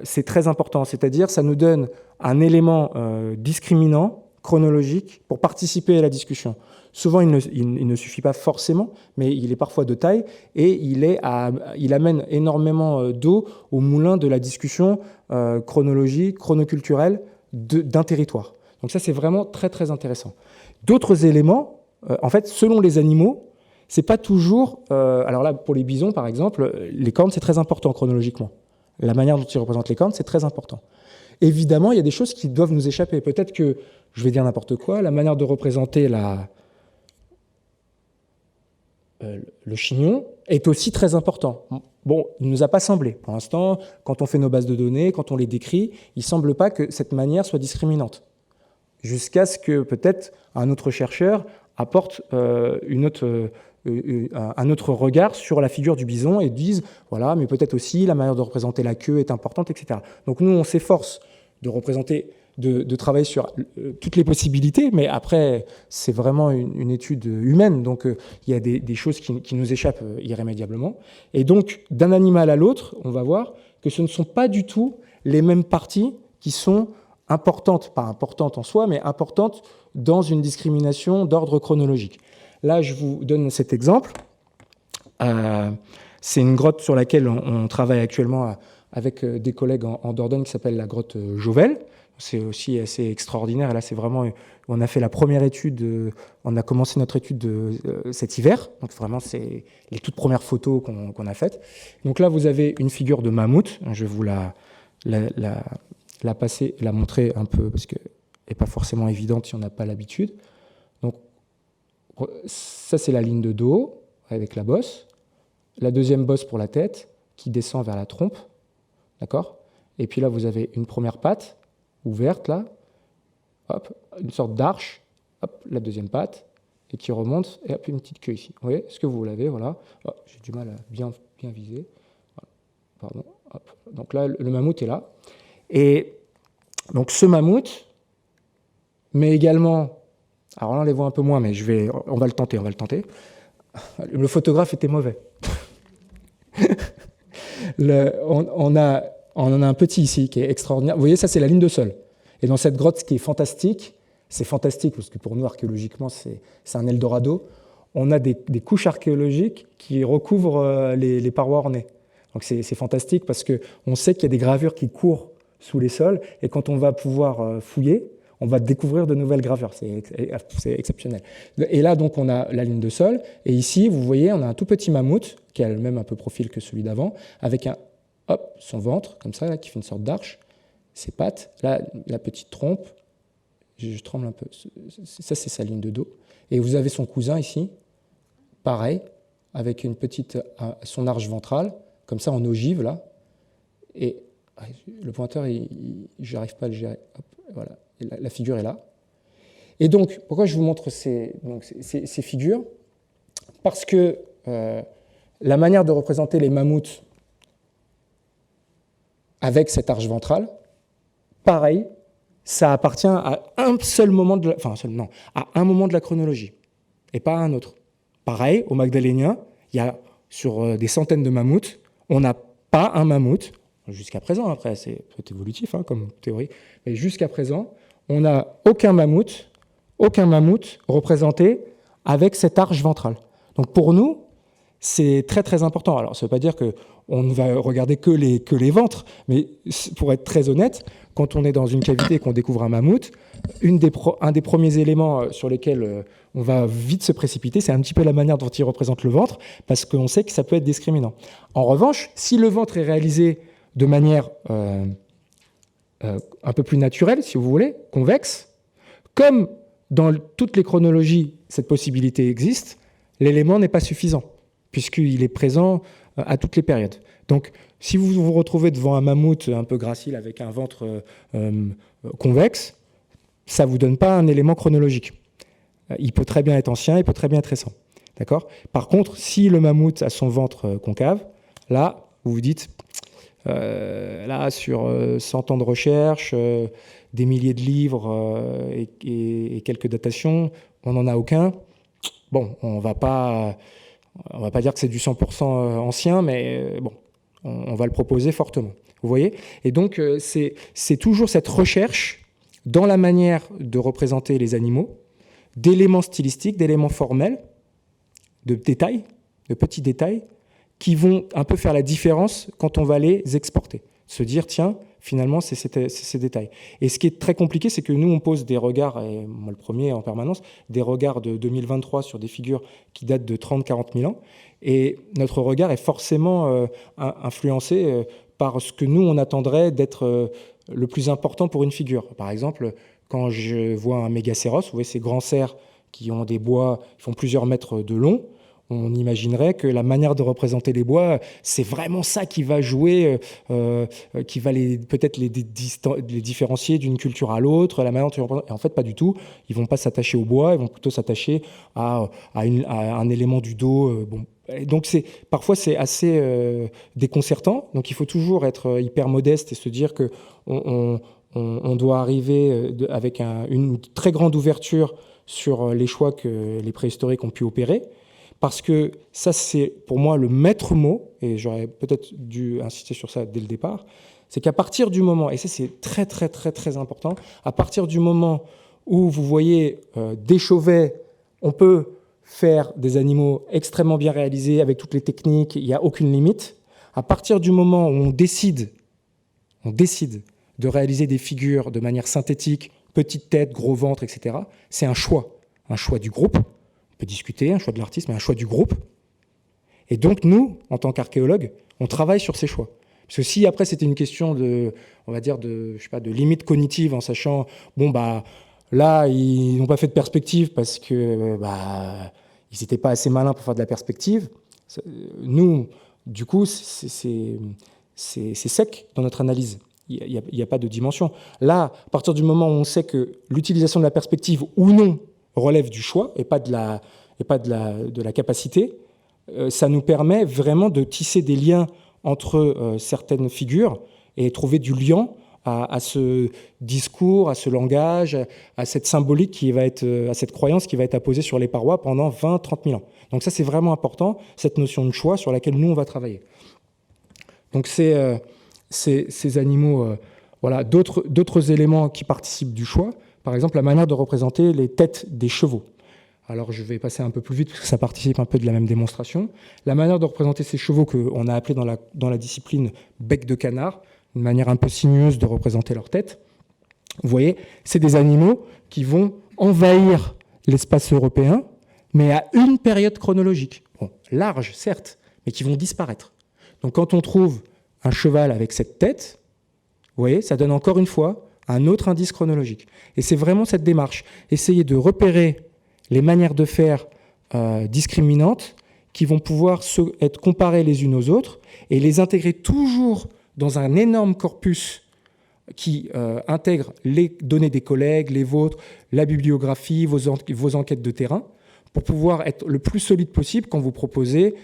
c'est très important, c'est-à-dire ça nous donne un élément discriminant, chronologique, pour participer à la discussion. Souvent, il ne suffit pas forcément, mais il est parfois de taille, et il amène énormément d'eau au moulin de la discussion chronologique, chronoculturelle d'un territoire. Donc ça, c'est vraiment très, très intéressant. D'autres éléments, en fait, selon les animaux, c'est pas toujours... alors là, pour les bisons, par exemple, les cornes, c'est très important chronologiquement. La manière dont ils représentent les cornes, c'est très important. Évidemment, il y a des choses qui doivent nous échapper. Peut-être que, je vais dire n'importe quoi, la manière de représenter le chignon est aussi très important. Bon, il ne nous a pas semblé. Pour l'instant, quand on fait nos bases de données, quand on les décrit, il ne semble pas que cette manière soit discriminante. Jusqu'à ce que peut-être un autre chercheur apporte une autre un autre regard sur la figure du bison et disent, voilà, mais peut-être aussi la manière de représenter la queue est importante, etc. Donc nous, on s'efforce de représenter, de travailler sur toutes les possibilités, mais après, c'est vraiment une étude humaine, donc il y a des choses qui nous échappent irrémédiablement. Et donc, d'un animal à l'autre, on va voir que ce ne sont pas du tout les mêmes parties qui sont importantes, pas importantes en soi, mais importantes dans une discrimination d'ordre chronologique. Là, je vous donne cet exemple. C'est une grotte sur laquelle on travaille actuellement avec des collègues en Dordogne qui s'appelle la grotte Jovel. C'est aussi assez extraordinaire. Et là, c'est vraiment, on a fait la première étude, on a commencé notre étude cet hiver. Donc vraiment, c'est les toutes premières photos qu'on a faites. Donc là, vous avez une figure de mammouth. Je vais vous la passer, la montrer un peu parce qu'elle n'est pas forcément évidente si on n'a pas l'habitude. Donc ça, c'est la ligne de dos avec la bosse. La deuxième bosse pour la tête qui descend vers la trompe. D'accord ? Et puis là, vous avez une première patte ouverte, là, hop, une sorte d'arche, hop, la deuxième patte, et qui remonte, et hop, une petite queue ici. Vous voyez, est-ce que vous l'avez, voilà. Oh, j'ai du mal à bien viser. Pardon, hop. Donc là, le mammouth est là. Et donc ce mammouth, mais également, alors là, on les voit un peu moins, mais on va le tenter. Le photographe était mauvais. On en a un petit ici qui est extraordinaire. Vous voyez, ça, c'est la ligne de sol. Et dans cette grotte, ce qui est fantastique, c'est fantastique parce que pour nous, archéologiquement, c'est un Eldorado. On a des couches archéologiques qui recouvrent les parois ornées. Donc c'est fantastique parce qu'on sait qu'il y a des gravures qui courent sous les sols et quand on va pouvoir fouiller, on va découvrir de nouvelles gravures. C'est exceptionnel. Et là, donc, on a la ligne de sol. Et ici, vous voyez, on a un tout petit mammouth qui a le même un peu profil que celui d'avant, avec son ventre, comme ça, là, qui fait une sorte d'arche, ses pattes, là, la petite trompe, je tremble un peu, ça, c'est sa ligne de dos. Et vous avez son cousin ici, pareil, avec son arche ventrale, comme ça, en ogive, là. Et le pointeur, je n'arrive pas à le gérer. Hop, voilà, et la figure est là. Et donc, pourquoi je vous montre ces figures ? Parce que la manière de représenter les mammouths avec cette arche ventrale, pareil, ça appartient à un seul moment à un moment de la chronologie, et pas à un autre. Pareil, au Magdalénien, il y a sur des centaines de mammouths, on n'a pas un mammouth, jusqu'à présent, après c'est peut-être évolutif comme théorie, mais jusqu'à présent, on n'a aucun mammouth représenté avec cette arche ventrale. Donc pour nous, c'est très très important. Alors ça ne veut pas dire qu'on ne va regarder que les ventres, mais pour être très honnête, quand on est dans une cavité et qu'on découvre un mammouth, un des premiers éléments sur lesquels on va vite se précipiter, c'est un petit peu la manière dont il représente le ventre, parce qu'on sait que ça peut être discriminant. En revanche, si le ventre est réalisé de manière un peu plus naturelle, si vous voulez, convexe, comme dans toutes les chronologies, cette possibilité existe, l'élément n'est pas suffisant, puisqu'il est présent à toutes les périodes. Donc, si vous vous retrouvez devant un mammouth un peu gracile avec un ventre convexe, ça ne vous donne pas un élément chronologique. Il peut très bien être ancien, il peut très bien être récent. D'accord ? Par contre, si le mammouth a son ventre concave, là, vous vous dites, là, sur 100 ans de recherche, des milliers de livres et quelques datations, on n'en a aucun. Bon, on va pas dire que c'est du 100% ancien, mais bon, on va le proposer fortement. Vous voyez ? Et donc, c'est toujours cette recherche dans la manière de représenter les animaux, d'éléments stylistiques, d'éléments formels, de détails, de petits détails, qui vont un peu faire la différence quand on va les exporter. Se dire, tiens, finalement, c'est ces détails. Et ce qui est très compliqué, c'est que nous, on pose des regards, et moi le premier en permanence, des regards de 2023 sur des figures qui datent de 30-40 000 ans, et notre regard est forcément influencé par ce que nous, on attendrait d'être le plus important pour une figure. Par exemple, quand je vois un mégacéros, vous voyez ces grands cerfs qui ont des bois, qui font plusieurs mètres de long, on imaginerait que la manière de représenter les bois, c'est vraiment ça qui va jouer, qui va peut-être les différencier d'une culture à l'autre. La manière dont et en fait, pas du tout. Ils vont pas s'attacher au bois, ils vont plutôt s'attacher à un élément du dos. Bon. Donc parfois c'est assez déconcertant. Donc il faut toujours être hyper modeste et se dire que on doit arriver avec une très grande ouverture sur les choix que les préhistoriques ont pu opérer, parce que ça, c'est pour moi le maître mot, et j'aurais peut-être dû insister sur ça dès le départ, c'est qu'à partir du moment, et ça c'est très très très très important, à partir du moment où vous voyez des Chauvets, on peut faire des animaux extrêmement bien réalisés avec toutes les techniques, il n'y a aucune limite. À partir du moment où on décide de réaliser des figures de manière synthétique, petite tête, gros ventre, etc., c'est un choix du groupe. On peut discuter, un choix de l'artiste, mais un choix du groupe. Et donc nous, en tant qu'archéologues, on travaille sur ces choix. Parce que si après c'était une question de, on va dire, de limite cognitive, en sachant, bon bah là ils n'ont pas fait de perspective parce que ils n'étaient pas assez malins pour faire de la perspective. Nous, du coup, c'est sec dans notre analyse. Il n'y a pas de dimension. Là, à partir du moment où on sait que l'utilisation de la perspective ou non relève du choix et pas de la capacité, ça nous permet vraiment de tisser des liens entre certaines figures et trouver du lien à ce discours, à ce langage, à cette symbolique à cette croyance qui va être apposée sur les parois pendant 20, 30 000 ans. Donc ça, c'est vraiment important, cette notion de choix sur laquelle nous, on va travailler. Donc ces animaux, voilà, d'autres éléments qui participent du choix, par exemple la manière de représenter les têtes des chevaux. Alors je vais passer un peu plus vite parce que ça participe un peu de la même démonstration. La manière de représenter ces chevaux qu'on a appelé dans la discipline bec de canard, une manière un peu sinueuse de représenter leur tête. Vous voyez, c'est des animaux qui vont envahir l'espace européen, mais à une période chronologique. Bon, large, certes, mais qui vont disparaître. Donc quand on trouve un cheval avec cette tête, vous voyez, ça donne encore une fois un autre indice chronologique. Et c'est vraiment cette démarche, essayer de repérer les manières de faire discriminantes qui vont pouvoir être comparées les unes aux autres et les intégrer toujours dans un énorme corpus qui intègre les données des collègues, les vôtres, la bibliographie, vos enquêtes de terrain, pour pouvoir être le plus solide possible quand vous proposez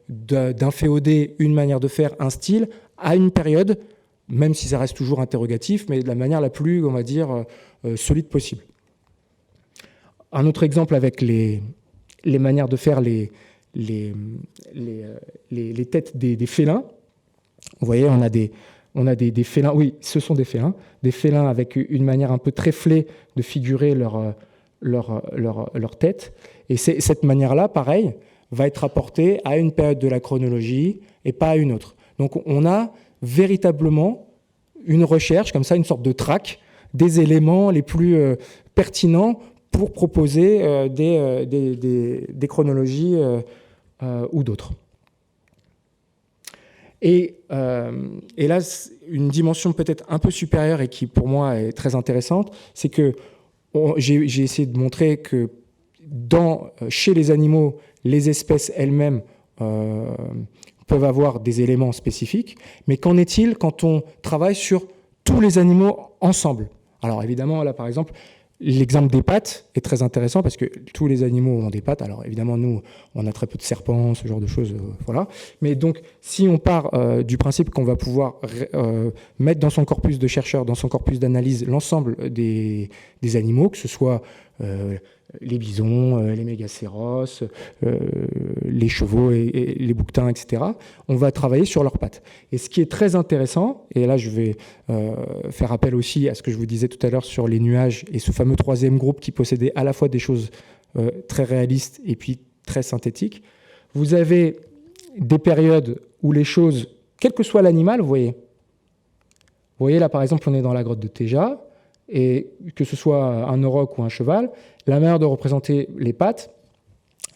d'inféoder une manière de faire, un style, à une période, même si ça reste toujours interrogatif, mais de la manière la plus, on va dire, solide possible. Un autre exemple avec les manières de faire les têtes des félins. Vous voyez, on a des félins, oui, ce sont des félins avec une manière un peu tréflée de figurer leur tête. Et cette manière-là, pareil, va être rapportée à une période de la chronologie et pas à une autre. Donc on a véritablement une recherche, comme ça, une sorte de traque des éléments les plus pertinents pour proposer des chronologies ou d'autres. Et là, une dimension peut-être un peu supérieure et qui, pour moi, est très intéressante, c'est que j'ai essayé de montrer que chez les animaux, les espèces elles-mêmes peuvent avoir des éléments spécifiques, mais qu'en est-il quand on travaille sur tous les animaux ensemble? Alors évidemment, là, par exemple, l'exemple des pattes est très intéressant parce que tous les animaux ont des pattes. Alors évidemment, nous, on a très peu de serpents, ce genre de choses, voilà. Mais donc, si on part du principe qu'on va pouvoir mettre dans son corpus de chercheurs, dans son corpus d'analyse, l'ensemble des animaux, que ce soit les bisons, les mégacéros, les chevaux et les bouquetins, etc., on va travailler sur leurs pattes. Et ce qui est très intéressant, et là je vais faire appel aussi à ce que je vous disais tout à l'heure sur les nuages et ce fameux troisième groupe qui possédait à la fois des choses très réalistes et puis très synthétiques, vous avez des périodes où les choses, quel que soit l'animal, vous voyez là par exemple on est dans la grotte de Téja, et que ce soit un auroch ou un cheval, la manière de représenter les pattes,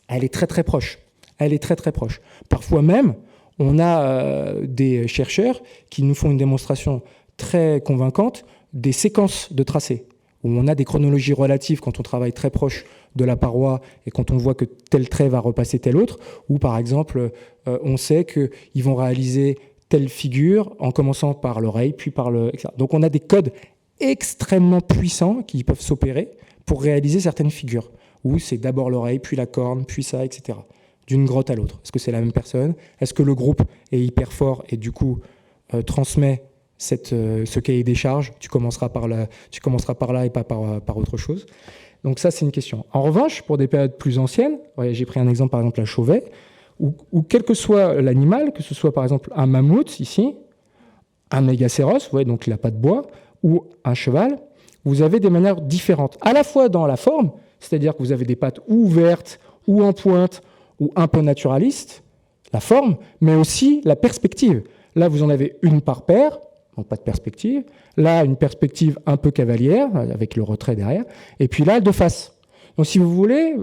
elle est très très proche. Elle est très très proche. Parfois même, on a des chercheurs qui nous font une démonstration très convaincante des séquences de tracés, où on a des chronologies relatives quand on travaille très proche de la paroi et quand on voit que tel trait va repasser tel autre, ou par exemple, on sait qu'ils vont réaliser telle figure en commençant par l'oreille, puis par le... etc. Donc on a des codes extrêmement puissants qui peuvent s'opérer pour réaliser certaines figures, où c'est d'abord l'oreille, puis la corne, puis ça, etc. D'une grotte à l'autre. Est-ce que c'est la même personne? Est-ce que le groupe est hyper fort et du coup transmet ce cahier des charges? Tu commenceras par là et pas par autre chose. Donc ça, c'est une question. En revanche, pour des périodes plus anciennes, j'ai pris un exemple, par exemple, la Chauvet, où quel que soit l'animal, que ce soit par exemple un mammouth ici, un mégacéros, vous voyez, donc il n'a pas de bois, ou un cheval, vous avez des manières différentes, à la fois dans la forme, c'est-à-dire que vous avez des pattes ou ouvertes, ou en pointe, ou un peu naturalistes, la forme, mais aussi la perspective. Là, vous en avez une par paire, donc pas de perspective. Là, une perspective un peu cavalière, avec le retrait derrière. Et puis là, de face. Donc si vous voulez,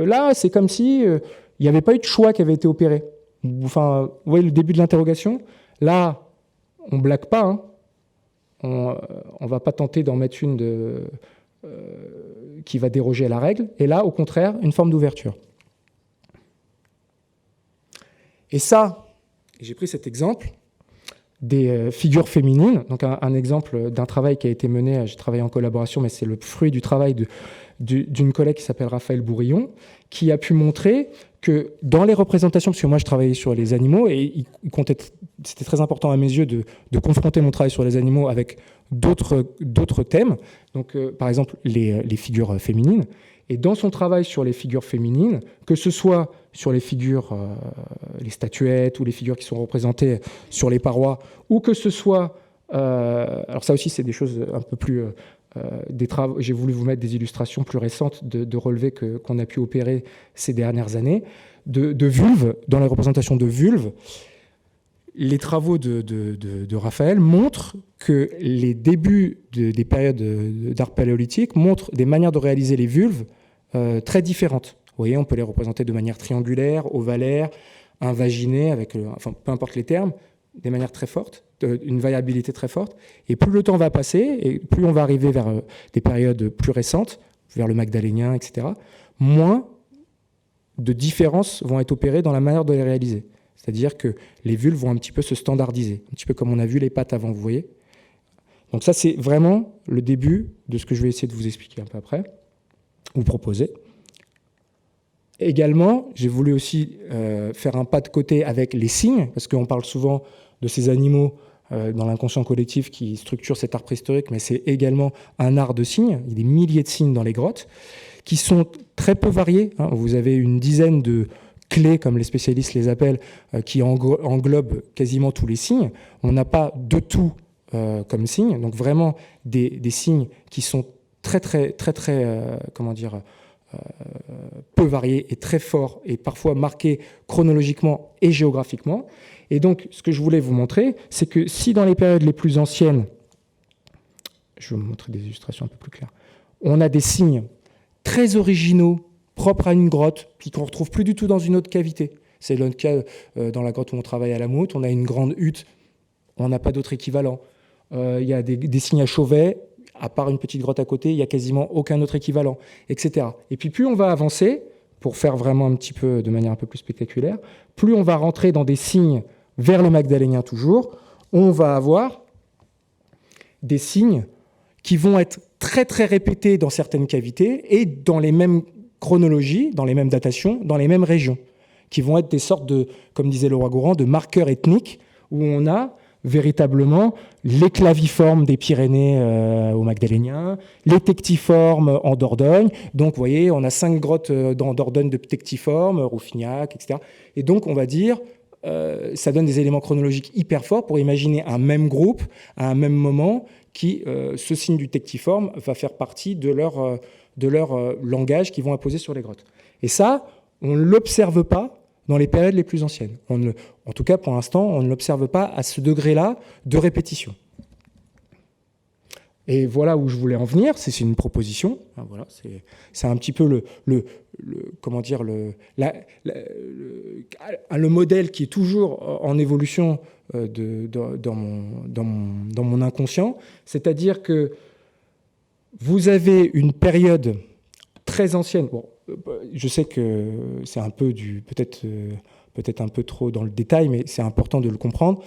là, c'est comme si il n'y avait pas eu de choix qui avait été opéré. Enfin, vous voyez le début de l'interrogation? Là, on ne blague pas. Hein. On ne va pas tenter d'en mettre une qui va déroger à la règle. Et là, au contraire, une forme d'ouverture. Et ça, j'ai pris cet exemple des figures féminines, donc un exemple d'un travail qui a été mené, j'ai travaillé en collaboration, mais c'est le fruit du travail d'une collègue qui s'appelle Raphaël Bourillon, qui a pu montrer que dans les représentations, parce que moi je travaillais sur les animaux, et c'était très important à mes yeux de confronter mon travail sur les animaux avec d'autres thèmes, donc par exemple les figures féminines, et dans son travail sur les figures féminines, que ce soit sur les figures, les statuettes ou les figures qui sont représentées sur les parois, ou que ce soit... alors ça aussi, c'est des choses un peu plus... des travaux. J'ai voulu vous mettre des illustrations plus récentes de relevés qu'on a pu opérer ces dernières années, de vulves, dans les représentations de vulves. Les travaux de Raphaël montrent que les débuts des périodes d'art paléolithique montrent des manières de réaliser les vulves très différentes. Vous voyez, on peut les représenter de manière triangulaire, ovalaire, invaginée, avec, enfin, peu importe les termes, des manières très fortes, une variabilité très forte. Et plus le temps va passer, et plus on va arriver vers des périodes plus récentes, vers le magdalénien, etc., moins de différences vont être opérées dans la manière de les réaliser. C'est-à-dire que les vulves vont un petit peu se standardiser, un petit peu comme on a vu les pattes avant, vous voyez. Donc ça, c'est vraiment le début de ce que je vais essayer de vous expliquer un peu après, vous proposer. Également, j'ai voulu aussi faire un pas de côté avec les signes, parce qu'on parle souvent de ces animaux dans l'inconscient collectif qui structure cet art préhistorique, mais c'est également un art de signes. Il y a des milliers de signes dans les grottes, qui sont très peu variés. Hein. Vous avez une dizaine de clés, comme les spécialistes les appellent, qui englobent quasiment tous les signes. On n'a pas de tout comme signes, donc vraiment des signes qui sont très, comment dire, peu variés et très forts et parfois marqués chronologiquement et géographiquement. Et donc, ce que je voulais vous montrer, c'est que si dans les périodes les plus anciennes, je vais vous montrer des illustrations un peu plus claires, on a des signes très originaux, propres à une grotte, puis qu'on ne retrouve plus du tout dans une autre cavité. C'est le cas dans la grotte où on travaille à la Moute, on a une grande hutte, on n'a pas d'autre équivalent. Il y a des signes à Chauvet, à part une petite grotte à côté, il n'y a quasiment aucun autre équivalent, etc. Et puis plus on va avancer, pour faire vraiment un petit peu, de manière un peu plus spectaculaire, plus on va rentrer dans des signes vers le magdalénien toujours, on va avoir des signes qui vont être très très répétés dans certaines cavités et dans les mêmes chronologies, dans les mêmes datations, dans les mêmes régions, qui vont être des sortes de, comme disait le roi Gourand, de marqueurs ethniques où on a véritablement les claviformes des Pyrénées au Magdalénien, les tectiformes en Dordogne. Donc, vous voyez, on a 5 grottes dans Dordogne de tectiformes, Rouffignac, etc. Et donc, on va dire, ça donne des éléments chronologiques hyper forts pour imaginer un même groupe, à un même moment, qui, ce signe du tectiforme, va faire partie de leur langage qu'ils vont imposer sur les grottes. Et ça, on ne l'observe pas dans les périodes les plus anciennes. En tout cas, pour l'instant, on ne l'observe pas à ce degré-là de répétition. Et voilà où je voulais en venir, c'est une proposition. Voilà, c'est un petit peu comment dire, le modèle qui est toujours en évolution dans mon inconscient. C'est-à-dire que vous avez une période très anciennes. Bon, je sais que c'est un peu peut-être un peu trop dans le détail, mais c'est important de le comprendre.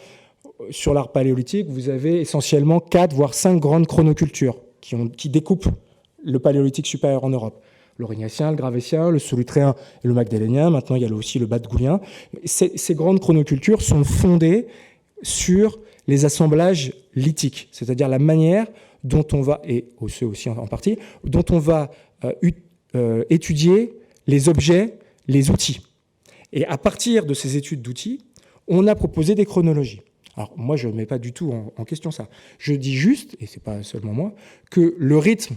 Sur l'art paléolithique, vous avez essentiellement 4 voire 5 grandes chronocultures qui découpent le paléolithique supérieur en Europe. L'Aurignacien, le Gravétien, le Solutréen et le Magdalénien. Maintenant, il y a aussi le Bas-de-Goulien. Ces grandes chronocultures sont fondées sur les assemblages lithiques, c'est-à-dire la manière dont on va, et ceux aussi en partie, dont on va étudier les objets, les outils. Et à partir de ces études d'outils, on a proposé des chronologies. Alors moi, je ne mets pas du tout en question ça. Je dis juste, et ce n'est pas seulement moi, que le rythme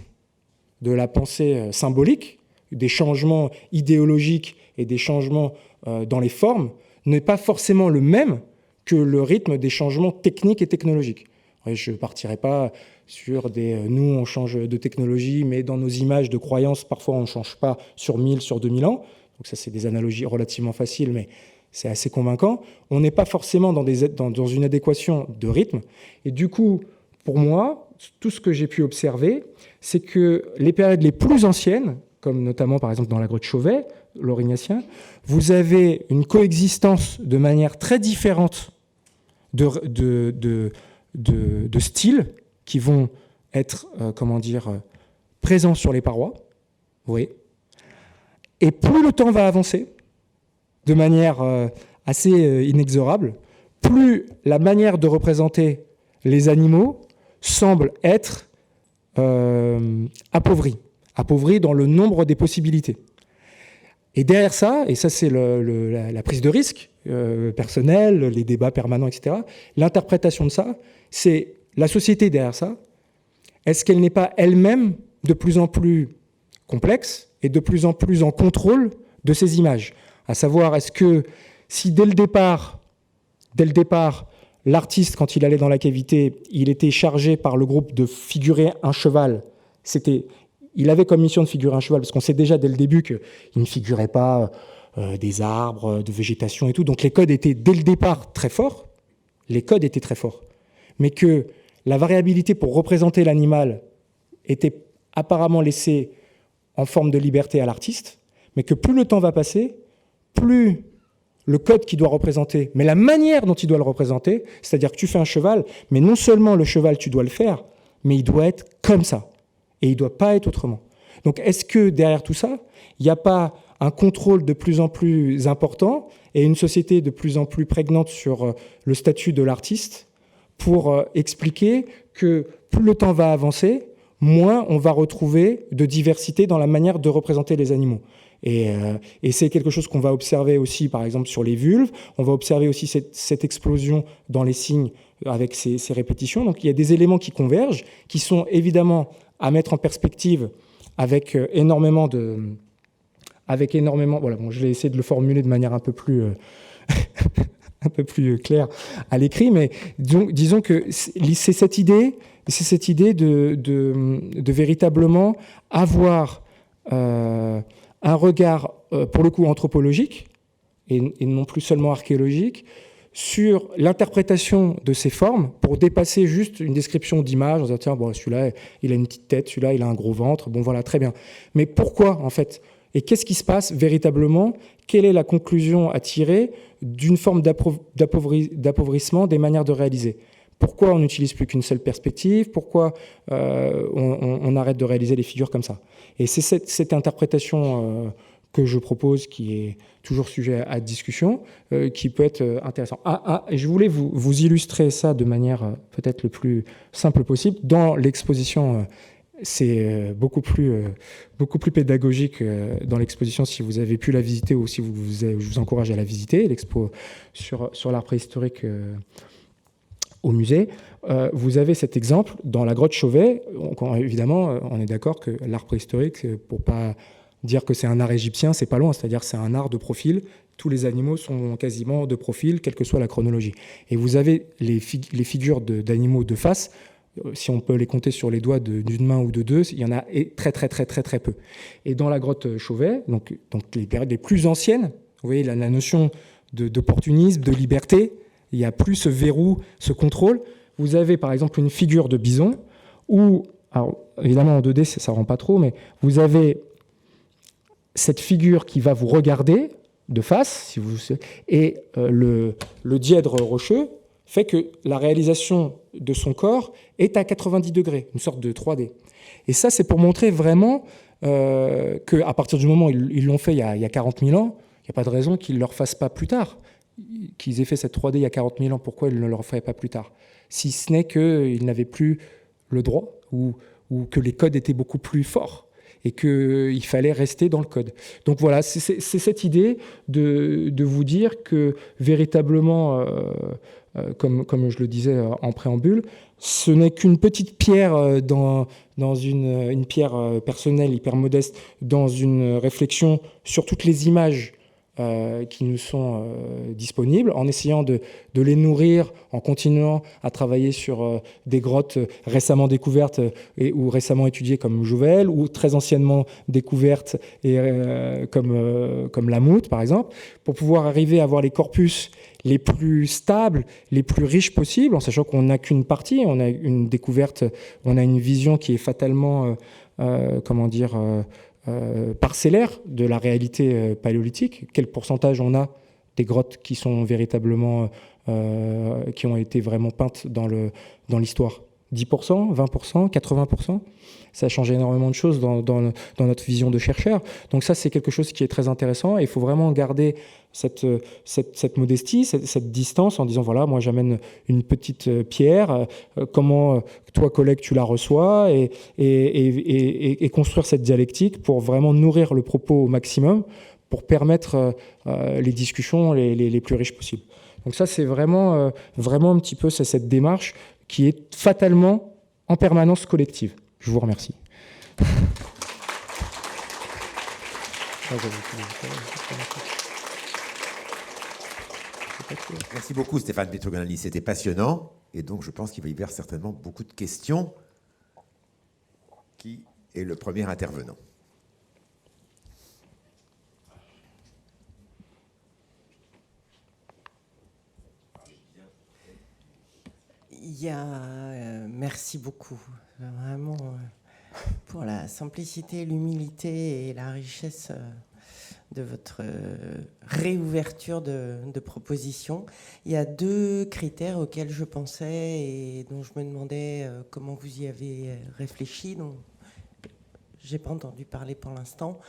de la pensée symbolique, des changements idéologiques et des changements dans les formes, n'est pas forcément le même que le rythme des changements techniques et technologiques. Je ne partirai pas sur nous, on change de technologie, mais dans nos images de croyances, parfois, on ne change pas sur 1000, sur 2000 ans. Donc ça, c'est des analogies relativement faciles, mais c'est assez convaincant. On n'est pas forcément dans une adéquation de rythme. Et du coup, pour moi, tout ce que j'ai pu observer, c'est que les périodes les plus anciennes, comme notamment par exemple dans la grotte Chauvet, l'Aurignacien, vous avez une coexistence de manière très différente de styles qui vont être, présents sur les parois. Oui. Et plus le temps va avancer, de manière assez inexorable, plus la manière de représenter les animaux semble être appauvrie dans le nombre des possibilités. Et derrière ça, et ça c'est la prise de risque personnelle, les débats permanents, etc., l'interprétation de ça, c'est la société derrière ça, est-ce qu'elle n'est pas elle-même de plus en plus complexe et de plus en plus en contrôle de ces images ? À savoir, est-ce que si dès le départ, l'artiste, quand il allait dans la cavité, il était chargé par le groupe de figurer un cheval, il avait comme mission de figurer un cheval, parce qu'on sait déjà dès le début qu'il ne figurait pas des arbres, de végétation et tout, donc les codes étaient dès le départ très forts, mais que la variabilité pour représenter l'animal était apparemment laissée en forme de liberté à l'artiste, mais que plus le temps va passer, plus le code qu'il doit représenter, mais la manière dont il doit le représenter, c'est-à-dire que tu fais un cheval, mais non seulement le cheval, tu dois le faire, mais il doit être comme ça, et il ne doit pas être autrement. Donc est-ce que derrière tout ça, il n'y a pas un contrôle de plus en plus important et une société de plus en plus prégnante sur le statut de l'artiste pour expliquer que plus le temps va avancer, moins on va retrouver de diversité dans la manière de représenter les animaux. Et c'est quelque chose qu'on va observer aussi, par exemple, sur les vulves. On va observer aussi cette explosion dans les signes avec ces répétitions. Donc il y a des éléments qui convergent, qui sont évidemment à mettre en perspective avec énormément... Voilà, bon, je vais essayer de le formuler de manière un peu plus... un peu plus clair à l'écrit, mais disons que c'est cette idée de véritablement avoir un regard, pour le coup, anthropologique, et non plus seulement archéologique, sur l'interprétation de ces formes, pour dépasser juste une description d'image, en disant, tiens, bon, celui-là, il a une petite tête, celui-là, il a un gros ventre, bon, voilà, très bien. Mais pourquoi, en fait ? Et qu'est-ce qui se passe véritablement ? Quelle est la conclusion à tirer d'une forme d'appauvrissement des manières de réaliser ? Pourquoi on n'utilise plus qu'une seule perspective ? Pourquoi on arrête de réaliser les figures comme ça ? Et c'est cette interprétation que je propose, qui est toujours sujet à discussion, qui peut être intéressant. Et je voulais vous illustrer ça de manière peut-être le plus simple possible. Dans l'exposition, c'est beaucoup plus pédagogique dans l'exposition, si vous avez pu la visiter ou si je vous encourage à la visiter, l'expo sur l'art préhistorique au musée. Vous avez cet exemple dans la grotte Chauvet. Évidemment, on est d'accord que l'art préhistorique, pour pas dire que c'est un art égyptien, c'est pas loin, c'est-à-dire que c'est un art de profil. Tous les animaux sont quasiment de profil, quelle que soit la chronologie. Et vous avez les figures d'animaux de face. Si on peut les compter sur les doigts d'une main ou de deux, il y en a très très très très très peu. Et dans la grotte Chauvet, donc les périodes les plus anciennes, vous voyez la notion d'opportunisme, de liberté, il n'y a plus ce verrou, ce contrôle. Vous avez par exemple une figure de bison où, alors évidemment en 2D ça ne rend pas trop, mais vous avez cette figure qui va vous regarder de face, si vous, et le dièdre rocheux fait que la réalisation de son corps est à 90 degrés, une sorte de 3D. Et ça, c'est pour montrer vraiment qu'à partir du moment où ils l'ont fait il y a 40 000 ans, il n'y a pas de raison qu'ils ne le refassent pas plus tard. Qu'ils aient fait cette 3D il y a 40 000 ans, pourquoi ils ne le referaient pas plus tard? Si ce n'est qu'ils n'avaient plus le droit ou que les codes étaient beaucoup plus forts et qu'il fallait rester dans le code. Donc voilà, c'est cette idée de vous dire que véritablement, comme je le disais en préambule, ce n'est qu'une petite pierre dans une pierre personnelle, hyper modeste, dans une réflexion sur toutes les images qui nous sont disponibles, en essayant de les nourrir, en continuant à travailler sur des grottes récemment découvertes ou récemment étudiées comme Jouvel, ou très anciennement découvertes comme la Moute, par exemple, pour pouvoir arriver à avoir les corpus les plus stables, les plus riches possibles, en sachant qu'on n'a qu'une partie, on a une découverte, on a une vision qui est fatalement, parcellaire de la réalité paléolithique. Quel pourcentage on a des grottes qui sont véritablement, qui ont été vraiment peintes dans l'histoire? 10%, 20%, 80%? Ça change énormément de choses dans notre vision de chercheur. Donc ça, c'est quelque chose qui est très intéressant. Et il faut vraiment garder cette modestie, cette distance en disant, voilà, moi j'amène une petite pierre, comment toi, collègue, tu la reçois, et construire cette dialectique pour vraiment nourrir le propos au maximum, pour permettre les discussions les plus riches possibles. Donc ça, c'est vraiment un petit peu cette démarche qui est fatalement en permanence collective. Je vous remercie. Merci beaucoup Stéphane Pietroganelli, c'était passionnant et donc je pense qu'il va y avoir certainement beaucoup de questions. Qui est le premier intervenant? Merci beaucoup, vraiment, pour la simplicité, l'humilité et la richesse de votre réouverture de propositions. Il y a 2 critères auxquels je pensais et dont je me demandais comment vous y avez réfléchi, dont je n'ai pas entendu parler pour l'instant.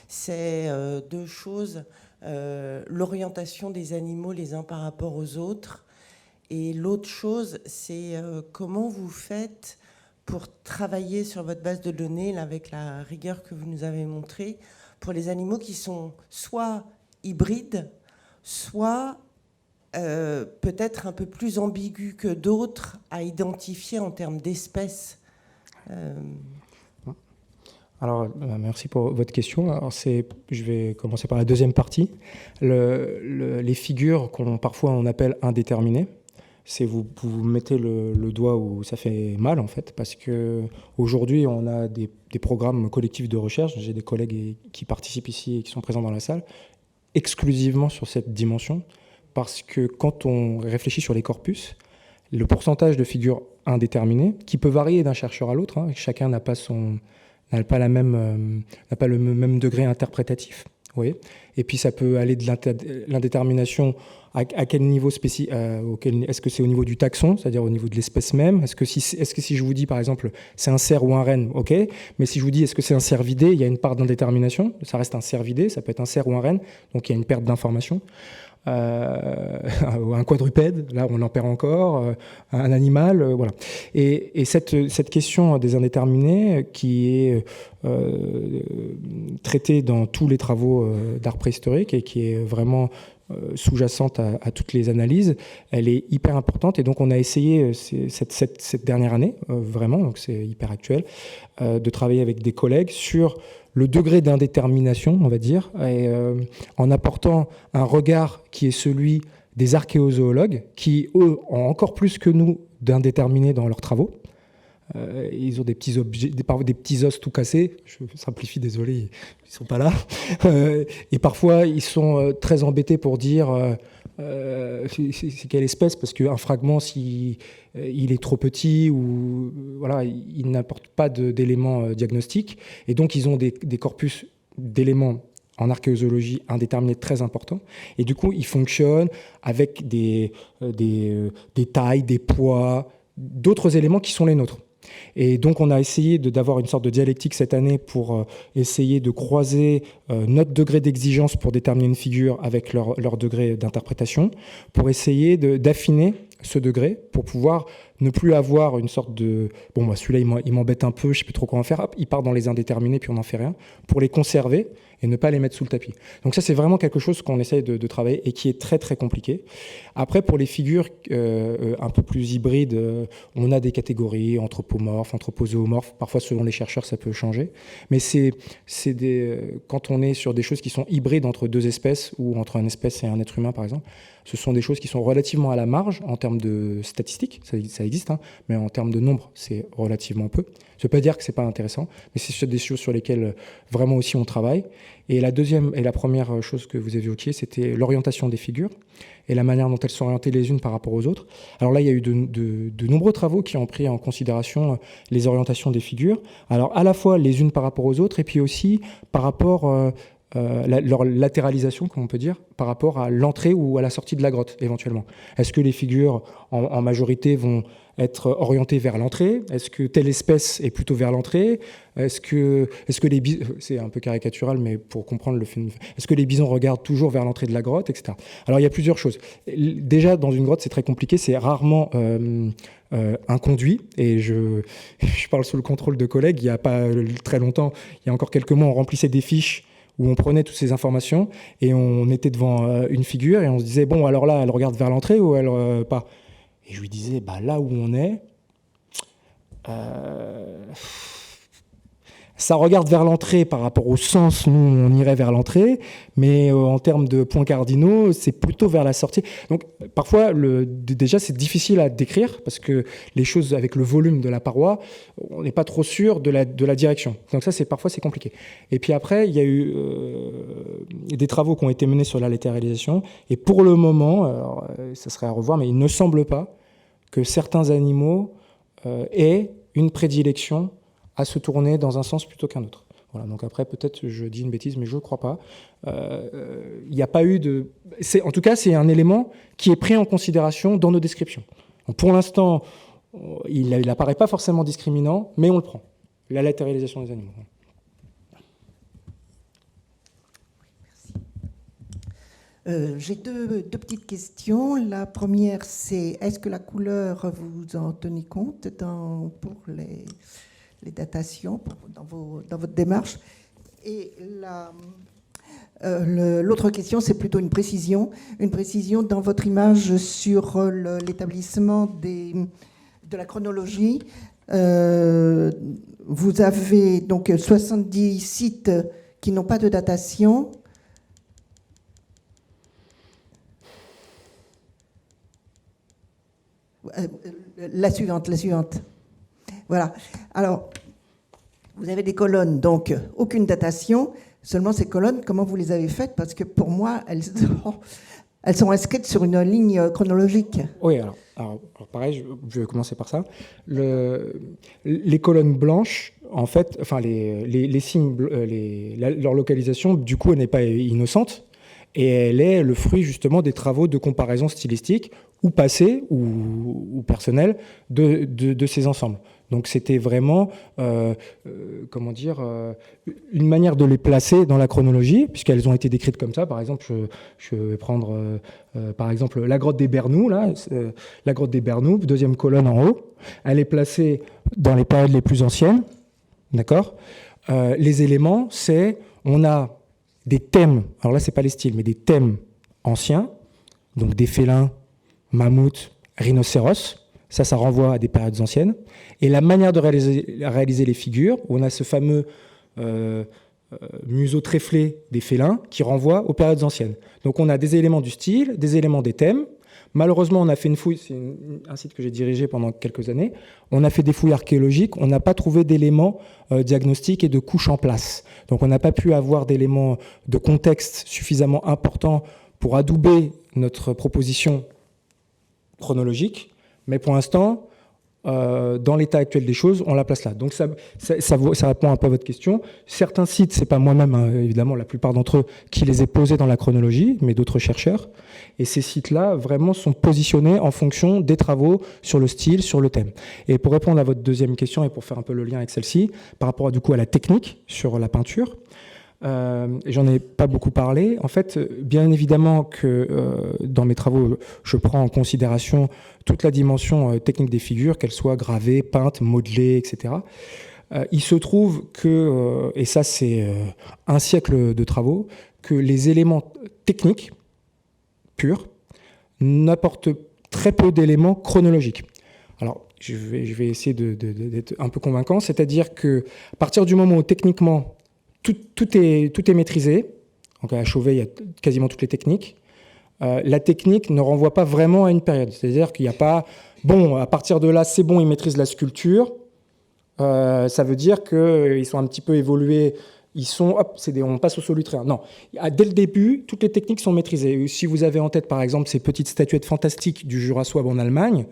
C'est 2 choses, l'orientation des animaux les uns par rapport aux autres. Et l'autre chose, c'est comment vous faites pour travailler sur votre base de données, là, avec la rigueur que vous nous avez montrée, pour les animaux qui sont soit hybrides, soit peut-être un peu plus ambigus que d'autres à identifier en termes d'espèces. Alors, merci pour votre question. Alors, je vais commencer par la deuxième partie. Les figures parfois on appelle indéterminées, c'est vous mettez le doigt où ça fait mal, en fait, parce qu'aujourd'hui, on a des programmes collectifs de recherche. J'ai des collègues qui participent ici et qui sont présents dans la salle, exclusivement sur cette dimension, parce que quand on réfléchit sur les corpus, le pourcentage de figures indéterminées, qui peut varier d'un chercheur à l'autre, hein, chacun n'a pas le même degré interprétatif. Oui. Et puis ça peut aller de l'indétermination à quel niveau est-ce que c'est au niveau du taxon, c'est-à-dire au niveau de l'espèce même? Est-ce que si je vous dis par exemple c'est un cerf ou un renne, ok, mais si je vous dis est-ce que c'est un cervidé, il y a une part d'indétermination, ça reste un cervidé, ça peut être un cerf ou un renne, donc il y a une perte d'information. Un quadrupède, là on en perd encore, un animal, voilà. Et cette question des indéterminés qui est traitée dans tous les travaux d'art préhistorique et qui est vraiment sous-jacente à toutes les analyses, elle est hyper importante. Et donc on a essayé cette dernière année, vraiment, donc c'est hyper actuel, de travailler avec des collègues sur le degré d'indétermination, on va dire, et en apportant un regard qui est celui des archéozoologues, qui, eux, ont encore plus que nous d'indéterminés dans leurs travaux. Ils ont des petits objets, parfois des petits os tout cassés, je simplifie, désolé, ils ne sont pas là. Et parfois, ils sont très embêtés pour dire c'est quelle espèce, parce qu'un fragment, si il est trop petit, ou voilà, il n'apporte pas d'éléments diagnostiques. Et donc, ils ont des corpus d'éléments en archéozoologie un déterminé très important. Et du coup, il fonctionne avec des tailles, des poids, d'autres éléments qui sont les nôtres. Et donc, on a essayé d'avoir une sorte de dialectique cette année pour essayer de croiser notre degré d'exigence pour déterminer une figure avec leur degré d'interprétation, pour essayer d'affiner ce degré, pour pouvoir ne plus avoir une sorte de... Bon, bah, celui-là, il m'embête un peu, je ne sais plus trop quoi en faire. Hop, il part dans les indéterminés, puis on n'en fait rien, pour les conserver et ne pas les mettre sous le tapis. Donc ça, c'est vraiment quelque chose qu'on essaye de travailler et qui est très, très compliqué. Après, pour les figures un peu plus hybrides, on a des catégories, anthropomorphes, anthropozoomorphes. Parfois, selon les chercheurs, ça peut changer. Mais quand on est sur des choses qui sont hybrides entre deux espèces ou entre une espèce et un être humain, par exemple, ce sont des choses qui sont relativement à la marge en termes de statistiques, ça existe, hein, mais en termes de nombre, c'est relativement peu. Ça ne veut pas dire que ce n'est pas intéressant, mais c'est des choses sur lesquelles vraiment aussi on travaille. Et la deuxième et la première chose que vous évoquiez, c'était l'orientation des figures et la manière dont elles sont orientées les unes par rapport aux autres. Alors là, il y a eu de nombreux travaux qui ont pris en considération les orientations des figures. Alors à la fois les unes par rapport aux autres, et puis aussi par rapport... leur latéralisation, comme on peut dire, par rapport à l'entrée ou à la sortie de la grotte, éventuellement. Est-ce que les figures, en majorité, vont être orientées vers l'entrée? Est-ce que telle espèce est plutôt vers l'entrée? Est-ce que les bisons... C'est un peu caricatural, mais pour comprendre le phénomène. Est-ce que les bisons regardent toujours vers l'entrée de la grotte, etc. Alors, il y a plusieurs choses. Déjà, dans une grotte, c'est très compliqué. C'est rarement... un conduit, et je parle sous le contrôle de collègues. Il n'y a pas très longtemps, il y a encore quelques mois, on remplissait des fiches où on prenait toutes ces informations et on était devant une figure et on se disait, bon, alors là, elle regarde vers l'entrée ou elle pas? Et je lui disais, bah, là où on est, ça regarde vers l'entrée par rapport au sens, nous, on irait vers l'entrée, mais en termes de points cardinaux, c'est plutôt vers la sortie. Donc, parfois, déjà, c'est difficile à décrire, parce que les choses avec le volume de la paroi, on n'est pas trop sûr de la direction. Donc ça, parfois, c'est compliqué. Et puis après, il y a eu des travaux qui ont été menés sur la latéralisation, et pour le moment, alors, ça serait à revoir, mais il ne semble pas que certains animaux aient une prédilection à se tourner dans un sens plutôt qu'un autre. Voilà, donc après, peut-être je dis une bêtise, mais je ne crois pas. Il n'y a pas eu de... En tout cas, c'est un élément qui est pris en considération dans nos descriptions. Donc, pour l'instant, il n'apparaît pas forcément discriminant, mais on le prend. La latéralisation des animaux. J'ai deux petites questions. La première, c'est est-ce que la couleur, vous en tenez compte pour les datations, dans votre démarche? Et l'autre question, c'est plutôt une précision dans votre image sur l'établissement de la chronologie. Vous avez donc 70 sites qui n'ont pas de datation. La suivante. Voilà. Alors, vous avez des colonnes, donc aucune datation. Seulement ces colonnes, comment vous les avez faites? Parce que pour moi, elles sont inscrites sur une ligne chronologique. Oui, alors pareil, je vais commencer par ça. Les colonnes blanches, en fait, enfin les signes, leur localisation, du coup, elle n'est pas innocente. Et elle est le fruit justement des travaux de comparaison stylistique ou passés ou personnels de ces ensembles. Donc c'était vraiment, une manière de les placer dans la chronologie, puisqu'elles ont été décrites comme ça. Par exemple, je vais prendre par exemple la grotte des Bernous, là, la grotte des Bernous, deuxième colonne en haut. Elle est placée dans les périodes les plus anciennes, d'accord. Les éléments, on a des thèmes, alors là, c'est pas les styles, mais des thèmes anciens, donc des félins, mammouths, rhinocéros. Ça renvoie à des périodes anciennes. Et la manière de réaliser les figures, on a ce fameux museau tréflé des félins qui renvoie aux périodes anciennes. Donc on a des éléments du style, des éléments des thèmes. Malheureusement, on a fait une fouille, c'est un site que j'ai dirigé pendant quelques années, on a fait des fouilles archéologiques, on n'a pas trouvé d'éléments diagnostiques et de couches en place. Donc on n'a pas pu avoir d'éléments de contexte suffisamment importants pour adouber notre proposition chronologique, mais pour l'instant, dans l'état actuel des choses, on la place là. Donc ça répond un peu à votre question. Certains sites, c'est pas moi-même, hein, évidemment, la plupart d'entre eux, qui les ai posés dans la chronologie, mais d'autres chercheurs. Et ces sites-là, vraiment, sont positionnés en fonction des travaux sur le style, sur le thème. Et pour répondre à votre deuxième question, et pour faire un peu le lien avec celle-ci, par rapport du coup à la technique sur la peinture, j'en ai pas beaucoup parlé. En fait, bien évidemment que dans mes travaux, je prends en considération toute la dimension technique des figures, qu'elles soient gravées, peintes, modelées, etc. Il se trouve que, et ça c'est un siècle de travaux, que les éléments techniques purs n'apportent très peu d'éléments chronologiques. Alors, je vais essayer d'être un peu convaincant, c'est-à-dire que à partir du moment où techniquement tout est maîtrisé, donc à Chauvet il y a quasiment toutes les techniques, la technique ne renvoie pas vraiment à une période, c'est-à-dire qu'il n'y a pas, bon, à partir de là c'est bon, ils maîtrisent la sculpture, ça veut dire qu'ils sont un petit peu évolués, on passe au solutréen. Non, dès le début, toutes les techniques sont maîtrisées. Si vous avez en tête, par exemple, ces petites statuettes fantastiques du Jura Swab en Allemagne,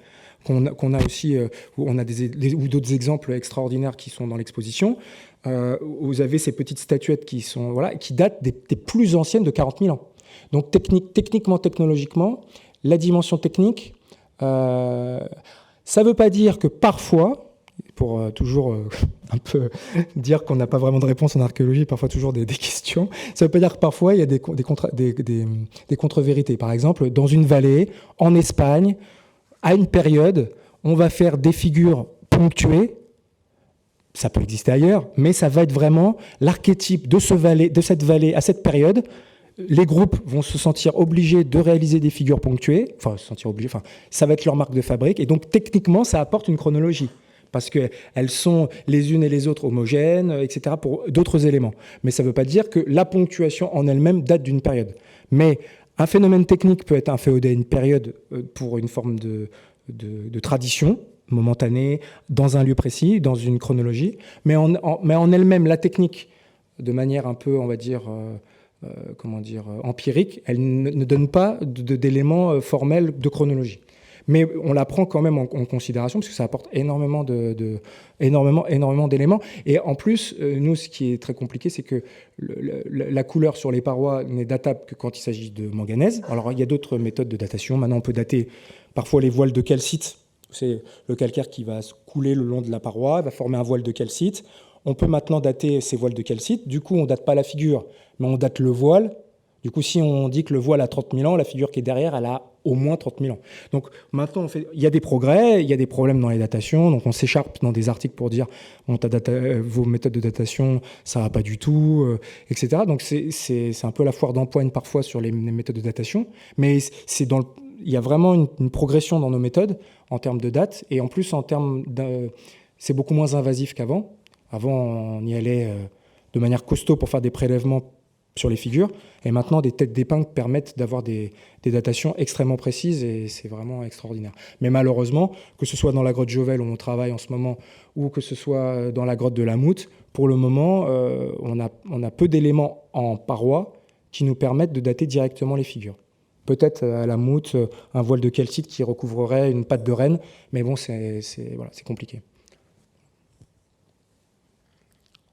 qu'on a aussi, on a ou d'autres exemples extraordinaires qui sont dans l'exposition, vous avez ces petites statuettes qui datent des plus anciennes de 40 000 ans. Donc techniquement, technologiquement, la dimension technique, ça ne veut pas dire que parfois, pour toujours un peu dire qu'on n'a pas vraiment de réponse en archéologie, parfois toujours des questions. Ça ne veut pas dire que parfois il y a des contre-vérités. Par exemple, dans une vallée, en Espagne, à une période, on va faire des figures ponctuées. Ça peut exister ailleurs, mais ça va être vraiment l'archétype de cette vallée à cette période. Les groupes vont se sentir obligés de réaliser des figures ponctuées, ça va être leur marque de fabrique, et donc techniquement, ça apporte une chronologie, parce qu'elles sont les unes et les autres homogènes, etc., pour d'autres éléments. Mais ça ne veut pas dire que la ponctuation en elle-même date d'une période. Mais un phénomène technique peut être inféodé à une période pour une forme de tradition momentanée, dans un lieu précis, dans une chronologie, mais en elle-même, la technique, de manière un peu, on va dire, empirique, elle ne donne pas d'éléments formels de chronologie. Mais on la prend quand même en considération parce que ça apporte énormément d'éléments. Et en plus, nous, ce qui est très compliqué, c'est que la couleur sur les parois n'est datable que quand il s'agit de manganèse. Alors, il y a d'autres méthodes de datation. Maintenant, on peut dater parfois les voiles de calcite. C'est le calcaire qui va se couler le long de la paroi, va former un voile de calcite. On peut maintenant dater ces voiles de calcite. Du coup, on ne date pas la figure, mais on date le voile. Du coup, si on dit que le voile a 30 000 ans, la figure qui est derrière, elle a au moins 30 000 ans. Donc maintenant, il y a des progrès, il y a des problèmes dans les datations, donc on s'écharpe dans des articles pour dire vos méthodes de datation, ça ne va pas du tout, etc. Donc c'est un peu la foire d'empoigne parfois sur les méthodes de datation, mais il y a vraiment une progression dans nos méthodes en termes de date, et en plus, c'est beaucoup moins invasif qu'avant. Avant, on y allait de manière costaud pour faire des prélèvements sur les figures, et maintenant des têtes d'épingle permettent d'avoir des datations extrêmement précises, et c'est vraiment extraordinaire. Mais malheureusement, que ce soit dans la grotte Jovel où on travaille en ce moment, ou que ce soit dans la grotte de la Moute, pour le moment, on a peu d'éléments en paroi qui nous permettent de dater directement les figures. Peut-être à la Moute, un voile de calcite qui recouvrerait une patte de renne, mais bon, c'est compliqué.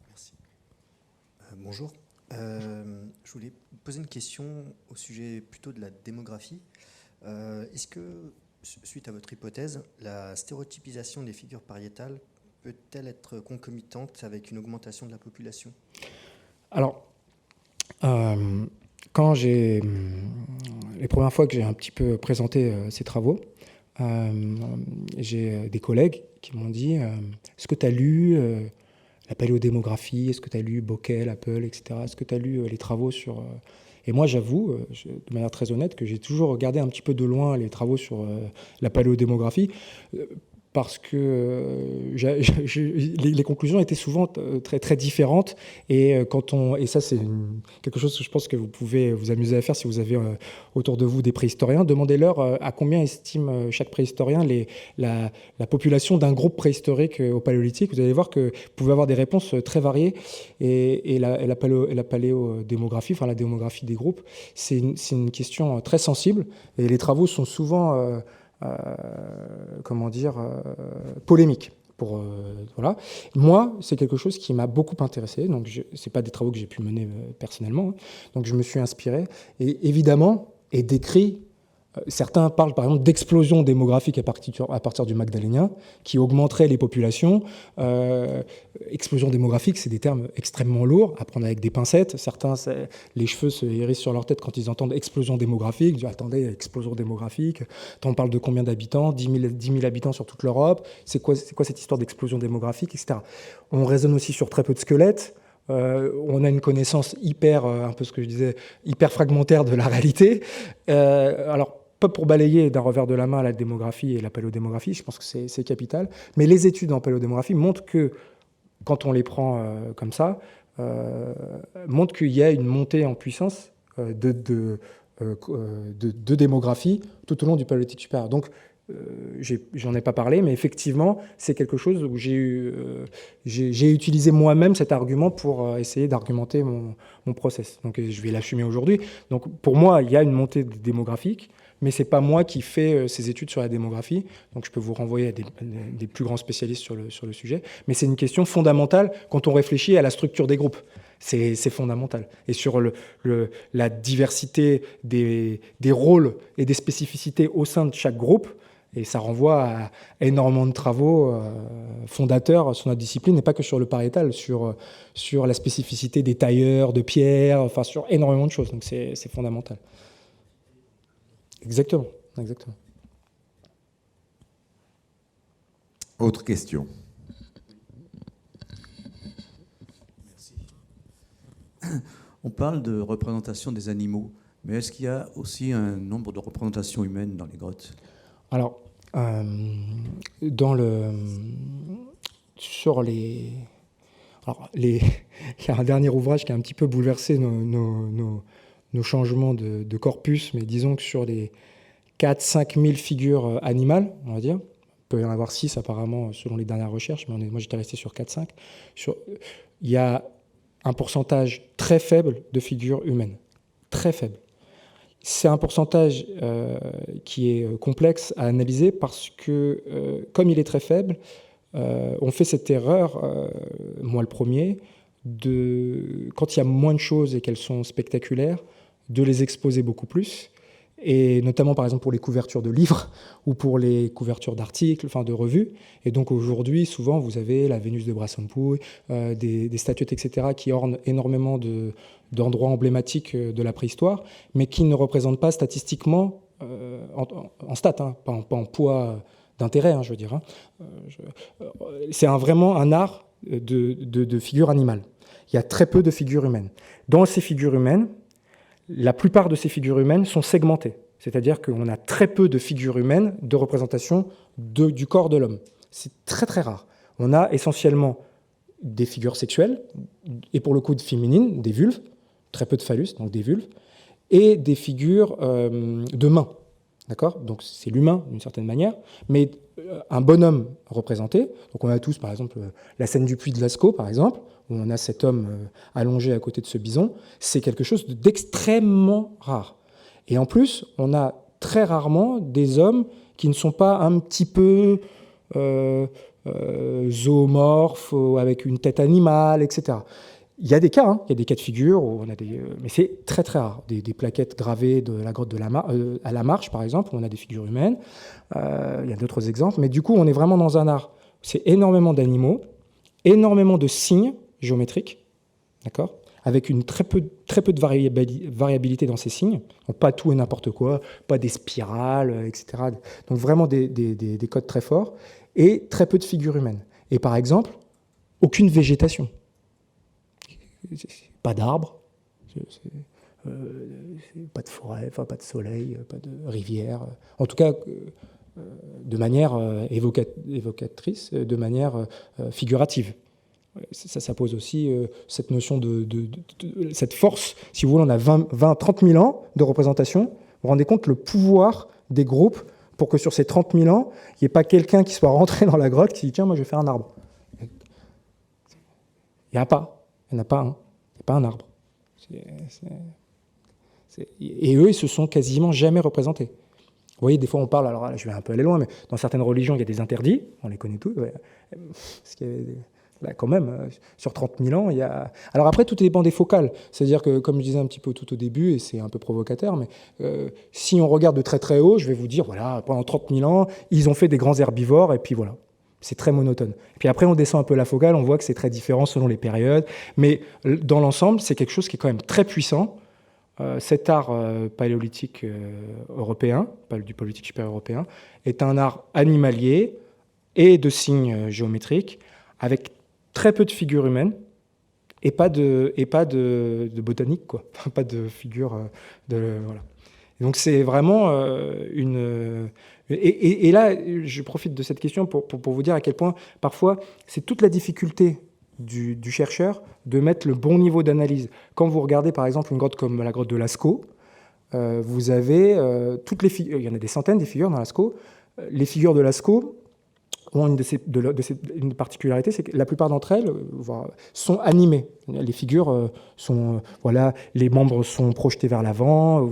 Merci. Bonjour. Je voulais poser une question au sujet plutôt de la démographie. Est-ce que, suite à votre hypothèse, la stéréotypisation des figures pariétales peut-elle être concomitante avec une augmentation de la population ? Alors, quand les premières fois que j'ai un petit peu présenté ces travaux, j'ai des collègues qui m'ont dit est-ce que tu as lu la paléodémographie, est-ce que tu as lu Bockel, Apple, etc. Est-ce que tu as lu les travaux sur... Et moi, j'avoue, de manière très honnête, que j'ai toujours regardé un petit peu de loin les travaux sur la paléodémographie, parce que les conclusions étaient souvent très, très différentes. Et ça, c'est quelque chose que je pense que vous pouvez vous amuser à faire si vous avez autour de vous des préhistoriens. Demandez-leur à combien estime chaque préhistorien la population d'un groupe préhistorique au Paléolithique. Vous allez voir que vous pouvez avoir des réponses très variées. Et la paléodémographie, enfin la démographie des groupes, c'est une question très sensible. Et les travaux sont souvent... polémiques. Voilà. Moi, c'est quelque chose qui m'a beaucoup intéressé. Donc, c'est pas des travaux que j'ai pu mener personnellement. Donc, je me suis inspiré et évidemment et décrit. Certains parlent par exemple d'explosion démographique à partir du Magdalénien, qui augmenterait les populations. Explosion démographique, c'est des termes extrêmement lourds, à prendre avec des pincettes. Certains, les cheveux se hérissent sur leur tête quand ils entendent explosion démographique. Ils disent, attendez, explosion démographique, on parle de combien d'habitants, 10 000 habitants sur toute l'Europe, c'est quoi cette histoire d'explosion démographique, etc. On raisonne aussi sur très peu de squelettes. On a une connaissance un peu ce que je disais, hyper fragmentaire de la réalité. Alors, pas pour balayer d'un revers de la main la démographie et la paléodémographie, je pense que c'est capital, mais les études en paléodémographie montrent que, quand on les prend comme ça, montrent qu'il y a une montée en puissance de démographie tout au long du paléolithique supérieur. Donc, j'en ai pas parlé, mais effectivement, c'est quelque chose où j'ai utilisé moi-même cet argument pour essayer d'argumenter mon process. Donc, je vais l'assumer aujourd'hui. Donc, pour moi, il y a une montée démographique, mais c'est pas moi qui fais ces études sur la démographie. Donc, je peux vous renvoyer à des plus grands spécialistes sur le sujet. Mais c'est une question fondamentale quand on réfléchit à la structure des groupes. C'est fondamental. Et sur la diversité des rôles et des spécificités au sein de chaque groupe, et ça renvoie à énormément de travaux fondateurs sur notre discipline, et pas que sur le pariétal, sur la spécificité des tailleurs, de pierre, enfin sur énormément de choses. Donc c'est fondamental. Exactement. Autre question. Merci. On parle de représentation des animaux, mais est-ce qu'il y a aussi un nombre de représentations humaines dans les grottes ? Alors, il y a un dernier ouvrage qui a un petit peu bouleversé nos changements de corpus, mais disons que sur les 4-5 000 figures animales, on va dire, il peut y en avoir 6 apparemment selon les dernières recherches, mais moi j'étais resté sur 4-5, il y a un pourcentage très faible de figures humaines, très faible. C'est un pourcentage qui est complexe à analyser parce que, comme il est très faible, on fait cette erreur, moi le premier, quand il y a moins de choses et qu'elles sont spectaculaires, de les exposer beaucoup plus. Et notamment, par exemple, pour les couvertures de livres ou pour les couvertures d'articles, enfin de revues. Et donc aujourd'hui, souvent, vous avez la Vénus de Brassampouille, des statuettes, etc., qui ornent énormément d'endroits emblématiques de la préhistoire, mais qui ne représentent pas statistiquement, en stats, hein, pas en poids d'intérêt, hein, je veux dire. Hein. C'est vraiment un art de figures animales. Il y a très peu de figures humaines. Dans ces figures humaines, la plupart de ces figures humaines sont segmentées. C'est-à-dire qu'on a très peu de figures humaines de représentation du corps de l'homme. C'est très très rare. On a essentiellement des figures sexuelles, et pour le coup de féminines, des vulves, très peu de phallus, donc des vulves, et des figures de mains. D'accord ? Donc c'est l'humain d'une certaine manière, mais un bonhomme représenté. Donc on a tous, par exemple, la scène du puits de Lascaux, par exemple, où on a cet homme allongé à côté de ce bison. C'est quelque chose d'extrêmement rare. Et en plus, on a très rarement des hommes qui ne sont pas un petit peu zoomorphes, avec une tête animale, etc. Il y a des cas, hein, il y a des cas de figure, où on a mais c'est très très rare. Des plaquettes gravées de la grotte à la Marche, par exemple, où on a des figures humaines. Il y a d'autres exemples, mais du coup, on est vraiment dans un art. C'est énormément d'animaux, énormément de signes géométriques, d'accord, avec très peu de variabilité dans ces signes. Donc pas tout et n'importe quoi, pas des spirales, etc. Donc vraiment des codes très forts, et très peu de figures humaines. Et par exemple, aucune végétation. Pas d'arbres, pas de forêt, enfin, pas de soleil, pas de rivière. En tout cas, de manière évocatrice, de manière figurative. Ça pose aussi cette notion cette force. Si vous voulez, on a 30 000 ans de représentation. Vous vous rendez compte le pouvoir des groupes pour que sur ces 30 000 ans, il n'y ait pas quelqu'un qui soit rentré dans la grotte qui dit « Tiens, moi, je vais faire un arbre ». Il n'y en a pas. Il n'y en a pas un. Il n'y a pas un arbre. Et eux, ils se sont quasiment jamais représentés. voyez, des fois on parle, alors là, je vais un peu aller loin, mais dans certaines religions, il y a des interdits, on les connaît tous. Ouais. Parce qu'il y avait là, quand même, sur 30 000 ans, il y a... Alors après, tout dépend des focales. C'est-à-dire que, comme je disais un petit peu tout au début, et c'est un peu provocateur, mais si on regarde de très très haut, je vais vous dire, voilà, pendant 30 000 ans, ils ont fait des grands herbivores, et puis voilà. C'est très monotone. Et puis après, on descend un peu la focale, on voit que c'est très différent selon les périodes. Mais dans l'ensemble, c'est quelque chose qui est quand même très puissant. Cet art paléolithique européen, du paléolithique supérieur européen, est un art animalier et de signes géométriques, avec très peu de figures humaines et pas de botanique, quoi. Pas de figures voilà. Et donc c'est vraiment une... Et là, je profite de cette question pour vous dire à quel point, parfois, c'est toute la difficulté du chercheur de mettre le bon niveau d'analyse. Quand vous regardez, par exemple, une grotte comme la grotte de Lascaux, vous avez toutes les figures... Il y en a des centaines des figures dans Lascaux. Les figures de Lascaux ont une particularité, c'est que la plupart d'entre elles sont animées. Les figures sont... voilà, les membres sont projetés vers l'avant,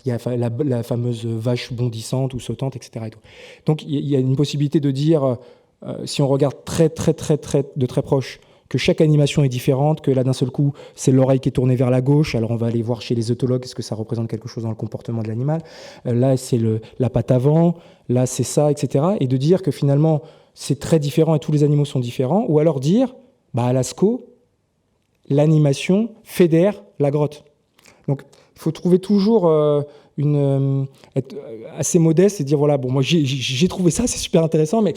il y a la fameuse vache bondissante ou sautante, etc. Et tout. Donc il y a une possibilité de dire, si on regarde de très proche, que chaque animation est différente, que là, d'un seul coup, c'est l'oreille qui est tournée vers la gauche, alors on va aller voir chez les œtologues, est-ce que ça représente quelque chose dans le comportement de l'animal. Là, c'est la patte avant, là, c'est ça, etc. Et de dire que finalement, c'est très différent et tous les animaux sont différents, ou alors dire, à Lascaux, l'animation fédère la grotte. Donc, il faut trouver toujours être assez modeste et dire, voilà, bon, moi, j'ai trouvé ça, c'est super intéressant, mais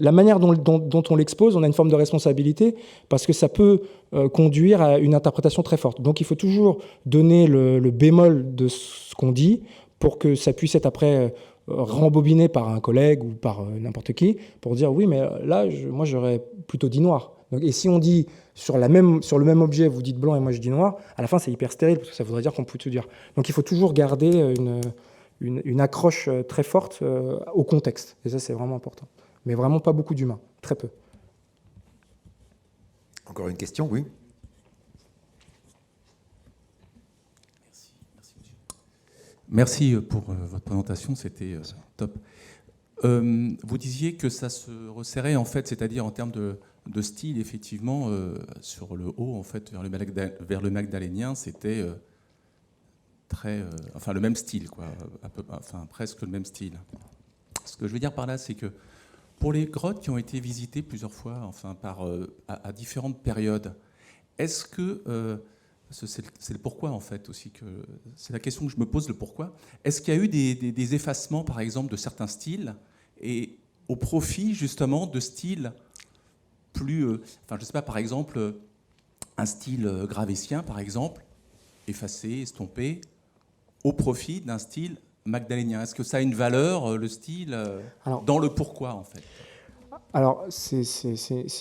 la manière dont on l'expose, on a une forme de responsabilité, parce que ça peut conduire à une interprétation très forte. Donc, il faut toujours donner le bémol de ce qu'on dit, pour que ça puisse être après rembobiné par un collègue ou par n'importe qui, pour dire, oui, mais là, moi, j'aurais plutôt dit noir. Donc, et si on dit sur le même objet, vous dites blanc et moi je dis noir, à la fin c'est hyper stérile parce que ça voudrait dire qu'on peut tout dire. Donc il faut toujours garder une accroche très forte au contexte. Et ça c'est vraiment important. Mais vraiment pas beaucoup d'humains, très peu. Encore une question, oui. Merci pour votre présentation, c'était top. Vous disiez que ça se resserrait en fait, c'est-à-dire en termes de style, effectivement, sur le haut, en fait, vers le magdalénien, c'était enfin le même style, quoi, presque le même style. Ce que je veux dire par là, c'est que pour les grottes qui ont été visitées plusieurs fois, enfin à différentes périodes, est-ce que c'est le pourquoi en fait aussi que c'est la question que je me pose, le pourquoi. Est-ce qu'il y a eu des effacements, par exemple, de certains styles et au profit justement de styles plus, je sais pas, par exemple, un style gravétien, par exemple, effacé, estompé, au profit d'un style magdalénien. Est-ce que ça a une valeur, le style, dans le pourquoi, en fait? Alors, c'est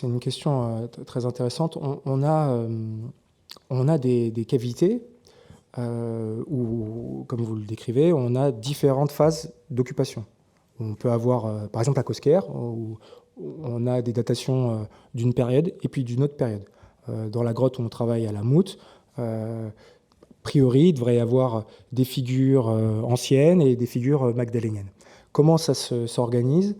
une question très intéressante. On a des cavités où, comme vous le décrivez, on a différentes phases d'occupation. On peut avoir, par exemple, la Cosquer, où on a des datations d'une période et puis d'une autre période. Dans la grotte où on travaille à la Moute, a priori, il devrait y avoir des figures anciennes et des figures magdaléniennes. Comment ça s'organise?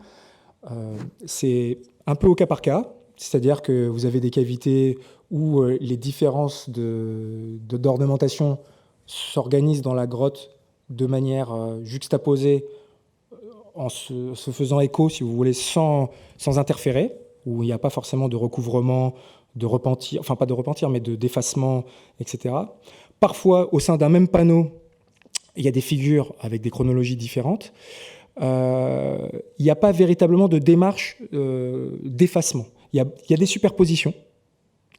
C'est un peu au cas par cas, c'est-à-dire que vous avez des cavités où les différences d'ornementation s'organisent dans la grotte de manière juxtaposée, en se faisant écho, si vous voulez, sans interférer, où il n'y a pas forcément de recouvrement, de repentir, enfin pas de repentir, mais d'effacement, etc. Parfois, au sein d'un même panneau, il y a des figures avec des chronologies différentes. Il n'y a pas véritablement de démarche d'effacement. Il y a des superpositions.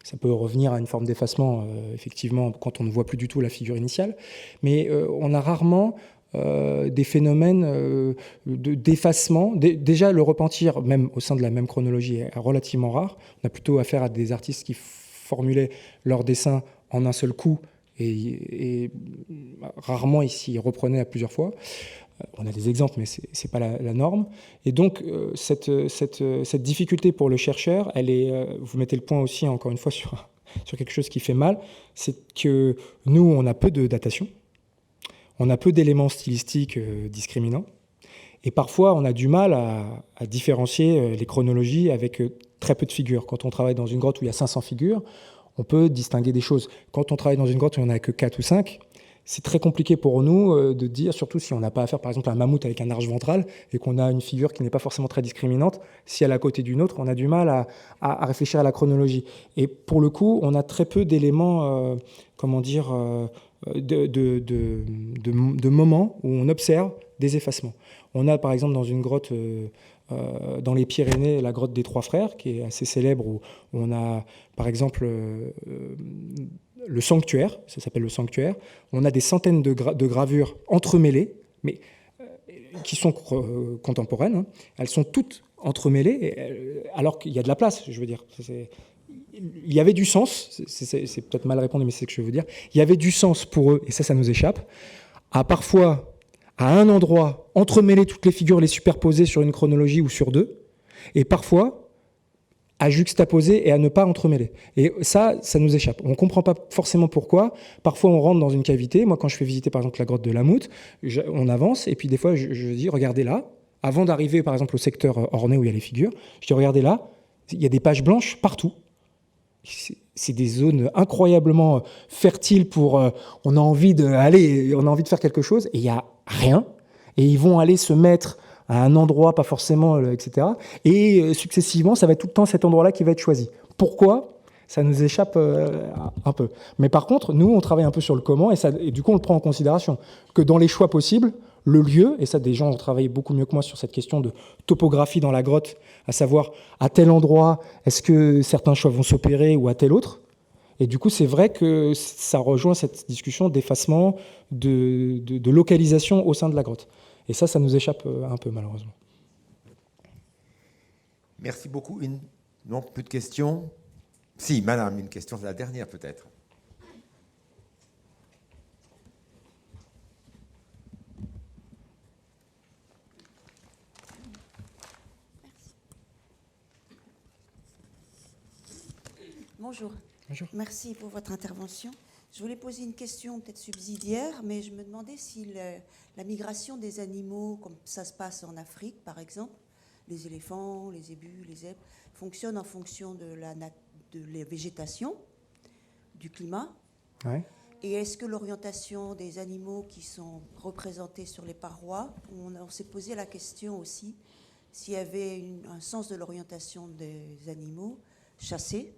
Ça peut revenir à une forme d'effacement, effectivement, quand on ne voit plus du tout la figure initiale. Mais on a rarement des phénomènes d'effacement. Déjà, le repentir, même au sein de la même chronologie, est relativement rare. On a plutôt affaire à des artistes qui formulaient leurs dessins en un seul coup et rarement ici ils reprenaient à plusieurs fois. On a des exemples, mais ce n'est pas la norme. Et donc, cette difficulté pour le chercheur, vous mettez le point aussi, encore une fois, sur quelque chose qui fait mal, c'est que nous, on a peu de datation, on a peu d'éléments stylistiques discriminants, Et parfois, on a du mal à différencier les chronologies avec très peu de figures. Quand on travaille dans une grotte où il y a 500 figures, on peut distinguer des choses. Quand on travaille dans une grotte où il n'y en a que 4 ou 5, c'est très compliqué pour nous de dire, surtout si on n'a pas affaire par exemple à un mammouth avec un arche ventrale et qu'on a une figure qui n'est pas forcément très discriminante, si elle est à côté d'une autre, on a du mal à réfléchir à la chronologie. Et pour le coup, on a très peu d'éléments, de moments où on observe des effacements. On a par exemple dans une grotte dans les Pyrénées, la grotte des Trois Frères, qui est assez célèbre, où on a par exemple le sanctuaire, ça s'appelle le sanctuaire. On a des centaines de gravures entremêlées, mais qui sont contemporaines. Hein. Elles sont toutes entremêlées, alors qu'il y a de la place, je veux dire. Il y avait du sens, c'est peut-être mal répondu, mais c'est ce que je veux dire. Il y avait du sens pour eux, et ça nous échappe, à parfois, à un endroit, entremêler toutes les figures, les superposer sur une chronologie ou sur deux, et parfois à juxtaposer et à ne pas entremêler. Et ça nous échappe. On ne comprend pas forcément pourquoi. Parfois, on rentre dans une cavité. Moi, quand je fais visiter, par exemple, la grotte de Lamouth, on avance, et puis des fois, je dis, regardez là, avant d'arriver, par exemple, au secteur orné où il y a les figures, je dis, regardez là, il y a des pages blanches partout. C'est des zones incroyablement fertiles pour... on a envie de faire quelque chose, et il n'y a rien. Et ils vont aller se mettre à un endroit, pas forcément, etc. Et successivement, ça va être tout le temps cet endroit-là qui va être choisi. Pourquoi ? Ça nous échappe un peu. Mais par contre, nous, on travaille un peu sur le comment, et du coup, on le prend en considération. Que dans les choix possibles, le lieu, et ça, des gens ont travaillé beaucoup mieux que moi sur cette question de topographie dans la grotte, à savoir, à tel endroit, est-ce que certains choix vont s'opérer ou à tel autre ? Et du coup, c'est vrai que ça rejoint cette discussion d'effacement, de localisation au sein de la grotte. Et ça nous échappe un peu, malheureusement. Merci beaucoup. Non, plus de questions ? Si, madame, une question, c'est la dernière peut-être. Bonjour. Bonjour. Merci pour votre intervention. Je voulais poser une question peut-être subsidiaire, mais je me demandais si la migration des animaux, comme ça se passe en Afrique par exemple, les éléphants, les zébus, les zèbres, fonctionne en fonction de la végétation, du climat. Ouais. Et est-ce que l'orientation des animaux qui sont représentés sur les parois, on s'est posé la question aussi s'il y avait un sens de l'orientation des animaux chassés,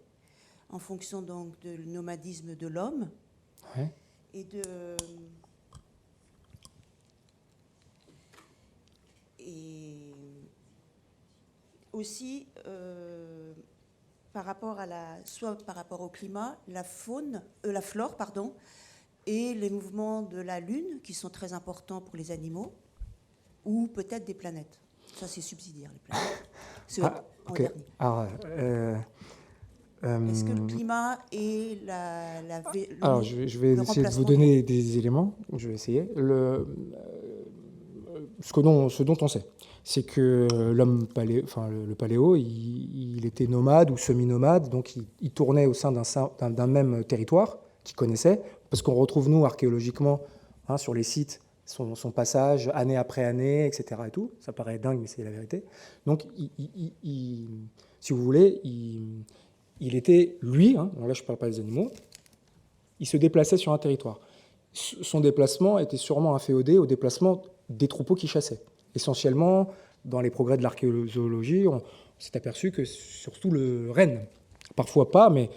en fonction donc du nomadisme de l'homme, Ouais. et aussi par rapport soit par rapport au climat, la flore, et les mouvements de la Lune qui sont très importants pour les animaux, ou peut-être des planètes. Ça, c'est subsidiaire, les planètes. Ok. Alors, est-ce que le climat et alors, je vais essayer de vous donner des éléments. Je vais essayer. Ce dont on sait, c'est que l'homme le paléo, il était nomade ou semi-nomade, donc il tournait au sein d'un même territoire qu'il connaissait, parce qu'on retrouve, nous, archéologiquement, sur les sites, son passage année après année, etc. Et tout. Ça paraît dingue, mais c'est la vérité. Donc, si vous voulez, il était, lui, là je ne parle pas des animaux, il se déplaçait sur un territoire. Son déplacement était sûrement inféodé au déplacement des troupeaux qu'il chassait. Essentiellement, dans les progrès de l'archéologie, on s'est aperçu que surtout le renne, parfois pas, mais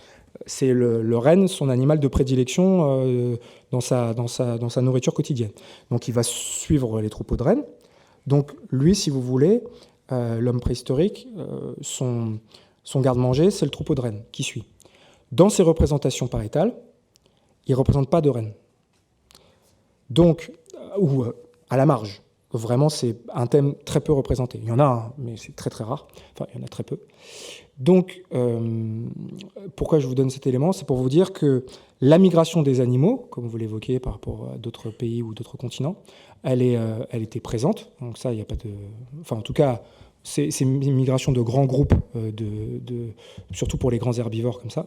c'est le renne, son animal de prédilection dans sa nourriture quotidienne. Donc il va suivre les troupeaux de rennes. Donc lui, si vous voulez, l'homme préhistorique, son garde-manger, c'est le troupeau de rennes qui suit. Dans ses représentations pariétales, il ne représente pas de rennes. Donc, ou à la marge. Vraiment, c'est un thème très peu représenté. Il y en a, mais c'est très très rare. Enfin, il y en a très peu. Donc, pourquoi je vous donne cet élément ? C'est pour vous dire que la migration des animaux, comme vous l'évoquiez par rapport à d'autres pays ou d'autres continents, elle était présente. Donc ça, il n'y a pas de... Enfin, en tout cas... C'est une migration de grands groupes, surtout pour les grands herbivores comme ça.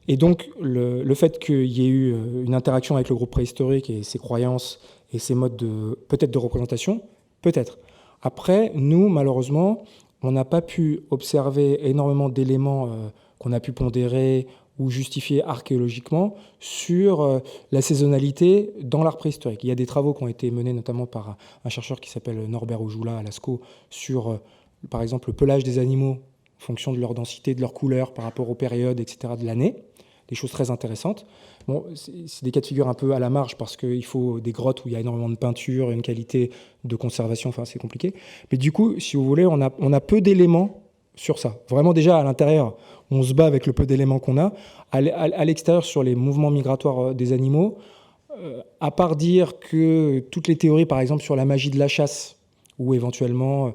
Et donc, le fait qu'il y ait eu une interaction avec le groupe préhistorique et ses croyances et ses modes peut-être de représentation, peut-être. Après, nous, malheureusement, on n'a pas pu observer énormément d'éléments qu'on a pu pondérer ou justifier archéologiquement sur la saisonnalité dans l'art préhistorique. Il y a des travaux qui ont été menés notamment par un chercheur qui s'appelle Norbert Ojoula à l'ASCO sur, par exemple, le pelage des animaux en fonction de leur densité, de leur couleur par rapport aux périodes, etc. de l'année. Des choses très intéressantes. Bon, c'est des cas de figure un peu à la marge parce qu'il faut des grottes où il y a énormément de peinture, une qualité de conservation, enfin c'est compliqué. Mais du coup, si vous voulez, on a peu d'éléments sur ça. Vraiment déjà à l'intérieur, on se bat avec le peu d'éléments qu'on a. À l'extérieur, sur les mouvements migratoires des animaux, à part dire que toutes les théories, par exemple sur la magie de la chasse, où éventuellement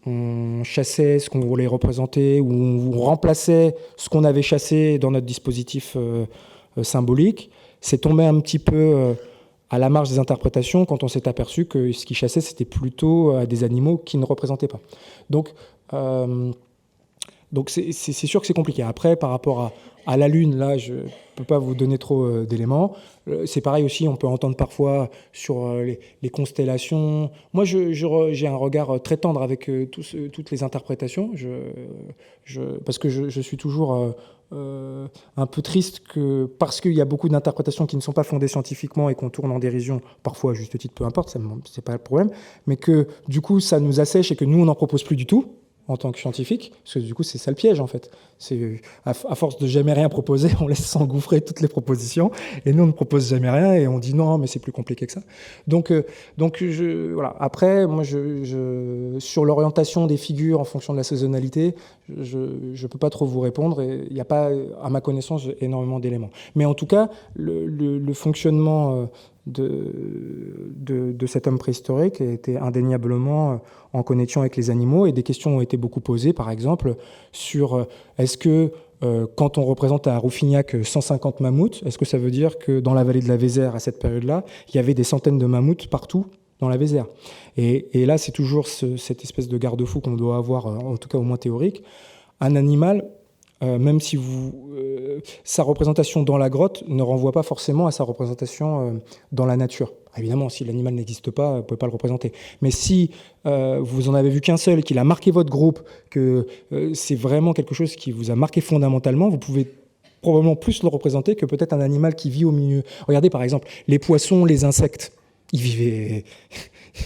on chassait ce qu'on voulait représenter, ou on remplaçait ce qu'on avait chassé dans notre dispositif symbolique, c'est tombé un petit peu à la marge des interprétations quand on s'est aperçu que ce qui chassait, c'était plutôt des animaux qui ne représentaient pas. Donc c'est sûr que c'est compliqué. Après, par rapport à la Lune, là, je ne peux pas vous donner trop d'éléments. C'est pareil aussi, on peut entendre parfois sur les constellations. Moi, j'ai un regard très tendre avec toutes les interprétations, parce que je suis toujours un peu triste parce qu'il y a beaucoup d'interprétations qui ne sont pas fondées scientifiquement et qu'on tourne en dérision, parfois à juste titre, peu importe, ce n'est pas le problème, mais que du coup, ça nous assèche et que nous, on n'en propose plus du tout en tant que scientifique, parce que du coup c'est ça le piège en fait. C'est à force de jamais rien proposer, on laisse s'engouffrer toutes les propositions, et nous on ne propose jamais rien et on dit non mais c'est plus compliqué que ça. Donc voilà. Après moi sur l'orientation des figures en fonction de la saisonnalité, je peux pas trop vous répondre et il n'y a pas à ma connaissance énormément d'éléments. Mais en tout cas le fonctionnement de cet homme préhistorique était indéniablement en connexion avec les animaux, et des questions ont été beaucoup posées, par exemple, sur est-ce que quand on représente à Rouffignac 150 mammouths, est-ce que ça veut dire que dans la vallée de la Vézère, à cette période-là, il y avait des centaines de mammouths partout dans la Vézère. Et là, c'est toujours cette espèce de garde-fou qu'on doit avoir, en tout cas au moins théorique. Un animal, même si sa représentation dans la grotte ne renvoie pas forcément à sa représentation dans la nature. Évidemment, si l'animal n'existe pas, vous ne pouvez pas le représenter. Mais si vous en avez vu qu'un seul, qu'il a marqué votre groupe, que c'est vraiment quelque chose qui vous a marqué fondamentalement, vous pouvez probablement plus le représenter que peut-être un animal qui vit au milieu. Regardez par exemple, les poissons, les insectes, ils vivaient...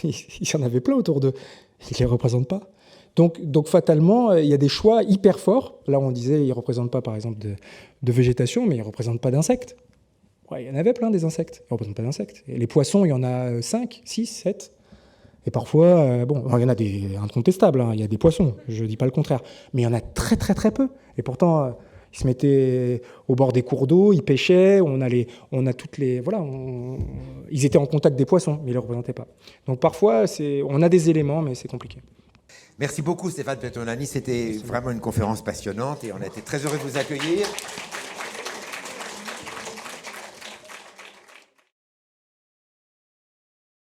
il y en avait plein autour d'eux. Ils ne les représentent pas. Donc fatalement, il y a des choix hyper forts. Là, on disait, ils ne représentent pas, par exemple, de végétation, mais ils ne représentent pas d'insectes. Ouais, il y en avait plein des insectes. Ils ne représentent pas d'insectes. Et les poissons, il y en a 5, 6, 7. Et parfois, il y en a des incontestables, hein, il y a des poissons, je ne dis pas le contraire. Mais il y en a très, très, très peu. Et pourtant, ils se mettaient au bord des cours d'eau, ils pêchaient, on a toutes les... Voilà, ils étaient en contact des poissons, mais ils ne les représentaient pas. Donc parfois, on a des éléments, mais c'est compliqué. Merci beaucoup Stéphane Petonani, c'était vraiment une conférence passionnante et on a été très heureux de vous accueillir.